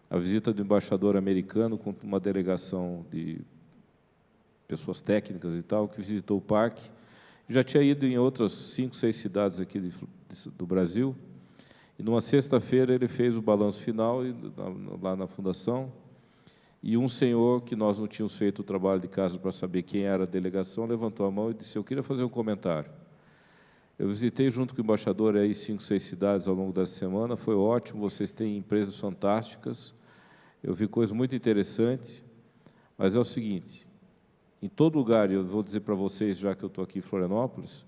A visita do embaixador americano com uma delegação de pessoas técnicas e tal, que visitou o parque. Já tinha ido em outras 5, 6 cidades aqui do Brasil. E, numa sexta-feira, ele fez o balanço final lá na fundação. E um senhor, que nós não tínhamos feito o trabalho de casa para saber quem era a delegação, levantou a mão e disse, eu queria fazer um comentário. Eu visitei junto com o embaixador aí 5, 6 cidades ao longo dessa semana, foi ótimo, vocês têm empresas fantásticas, eu vi coisas muito interessantes, mas é o seguinte, em todo lugar, e eu vou dizer para vocês, já que eu estou aqui em Florianópolis,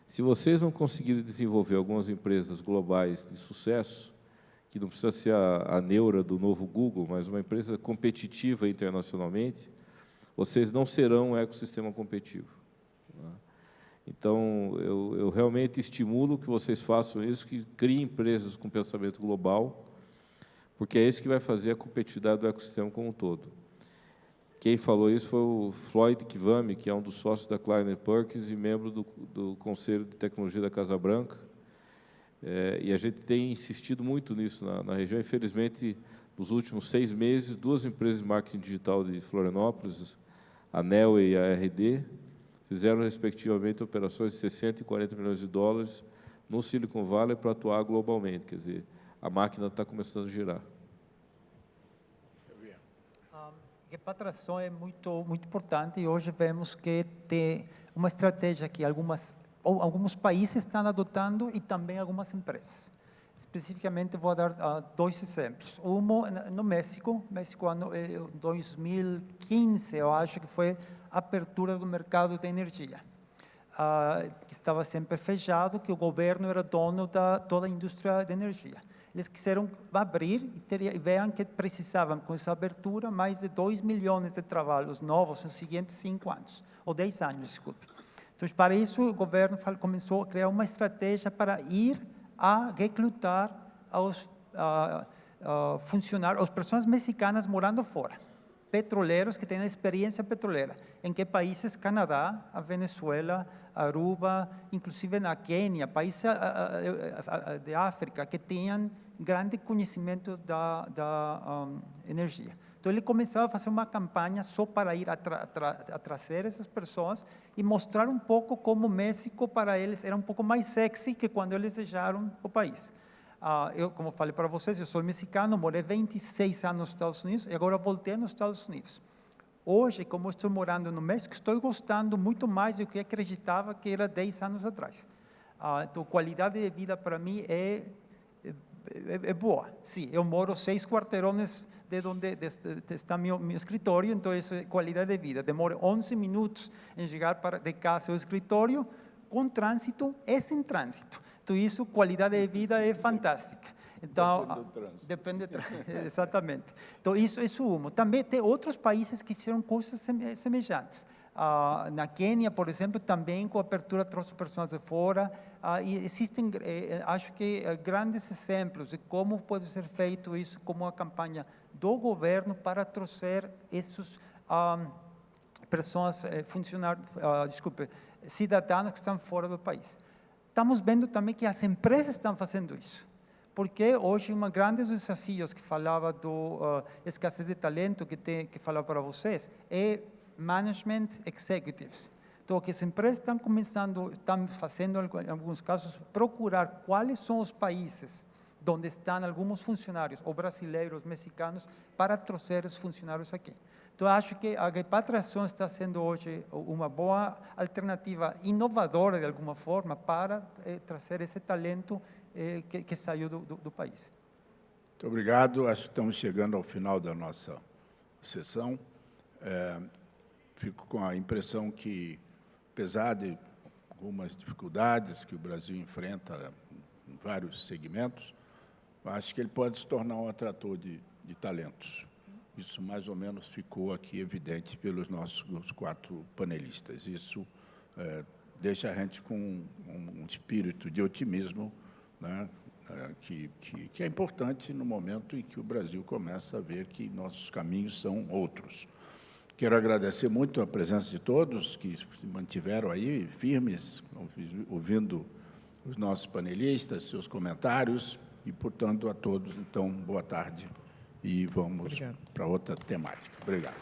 se vocês não conseguirem desenvolver algumas empresas globais de sucesso, que não precisa ser a neura do novo Google, mas uma empresa competitiva internacionalmente, vocês não serão um ecossistema competitivo. Então, eu realmente estimulo que vocês façam isso, que criem empresas com pensamento global, porque é isso que vai fazer a competitividade do ecossistema como um todo. Quem falou isso foi o Floyd Kivami, que é um dos sócios da Kleiner Perkins e membro do Conselho de Tecnologia da Casa Branca. E a gente tem insistido muito nisso na região. Infelizmente, nos últimos 6 meses, 2 empresas de marketing digital de Florianópolis, a Nelway e a RD, fizeram, respectivamente, operações de 60 e 40 milhões de dólares no Silicon Valley para atuar globalmente. Quer dizer, a máquina está começando a girar. Repatriação é muito importante e hoje vemos que tem uma estratégia que alguns países estão adotando e também algumas empresas. Especificamente, vou dar 2 exemplos. Um no México, ano 2015, eu acho que foi a abertura do mercado de energia, que estava sempre fechado, que o governo era dono da toda a indústria de energia. Eles quiseram abrir e veem que precisavam, com essa abertura, mais de 2 milhões de trabalhos novos nos seguintes 5 anos, ou 10 anos, desculpe. Então, para isso, o governo começou a criar uma estratégia para ir a recrutar aos funcionários, as pessoas mexicanas morando fora, petroleiros que têm experiência petroleira. Em que países? Canadá, a Venezuela, Aruba, inclusive na Quênia, países de África que tenham grande conhecimento da energia. Então, ele começou a fazer uma campanha só para ir a trazer essas pessoas e mostrar um pouco como o México, para eles, era um pouco mais sexy que quando eles deixaram o país. Eu, como falei para vocês, eu sou mexicano, morei 26 anos nos Estados Unidos e agora voltei nos Estados Unidos. Hoje, como estou morando no México, estou gostando muito mais do que acreditava que era 10 anos atrás. Então, qualidade de vida para mim é é boa. Sim, eu moro 6 quarteirões de onde está meu escritório, então isso é qualidade de vida. Demora 11 minutos em chegar de casa ao escritório, com trânsito e sem trânsito. Então isso, qualidade de vida é fantástica. Então, depende do trânsito. Exatamente. Então isso é uma. Também tem outros países que fizeram coisas semelhantes. Na Quênia, por exemplo, também com a abertura trouxe pessoas de fora. E existem, acho que, grandes exemplos de como pode ser feito isso como uma campanha do governo para trazer essas pessoas, cidadãos que estão fora do país. Estamos vendo também que as empresas estão fazendo isso. Porque hoje um grande desafio que falava do escassez de talento que falava para vocês é management executives. Então, que as empresas estão fazendo, em alguns casos, procurar quais são os países onde estão alguns funcionários, ou brasileiros, mexicanos, para trazer os funcionários aqui. Então, acho que a repatriação está sendo hoje uma boa alternativa inovadora, de alguma forma, para trazer esse talento que saiu do país. Muito obrigado. Acho que estamos chegando ao final da nossa sessão. Fico com a impressão que, apesar de algumas dificuldades que o Brasil enfrenta em vários segmentos, acho que ele pode se tornar um atrator de talentos. Isso mais ou menos ficou aqui evidente pelos nossos 4 panelistas. Isso deixa a gente com um espírito de otimismo, né, que é importante no momento em que o Brasil começa a ver que nossos caminhos são outros. Quero agradecer muito a presença de todos que se mantiveram aí firmes, ouvindo os nossos panelistas, seus comentários, e, portanto, a todos, então, boa tarde, e vamos para outra temática. Obrigado.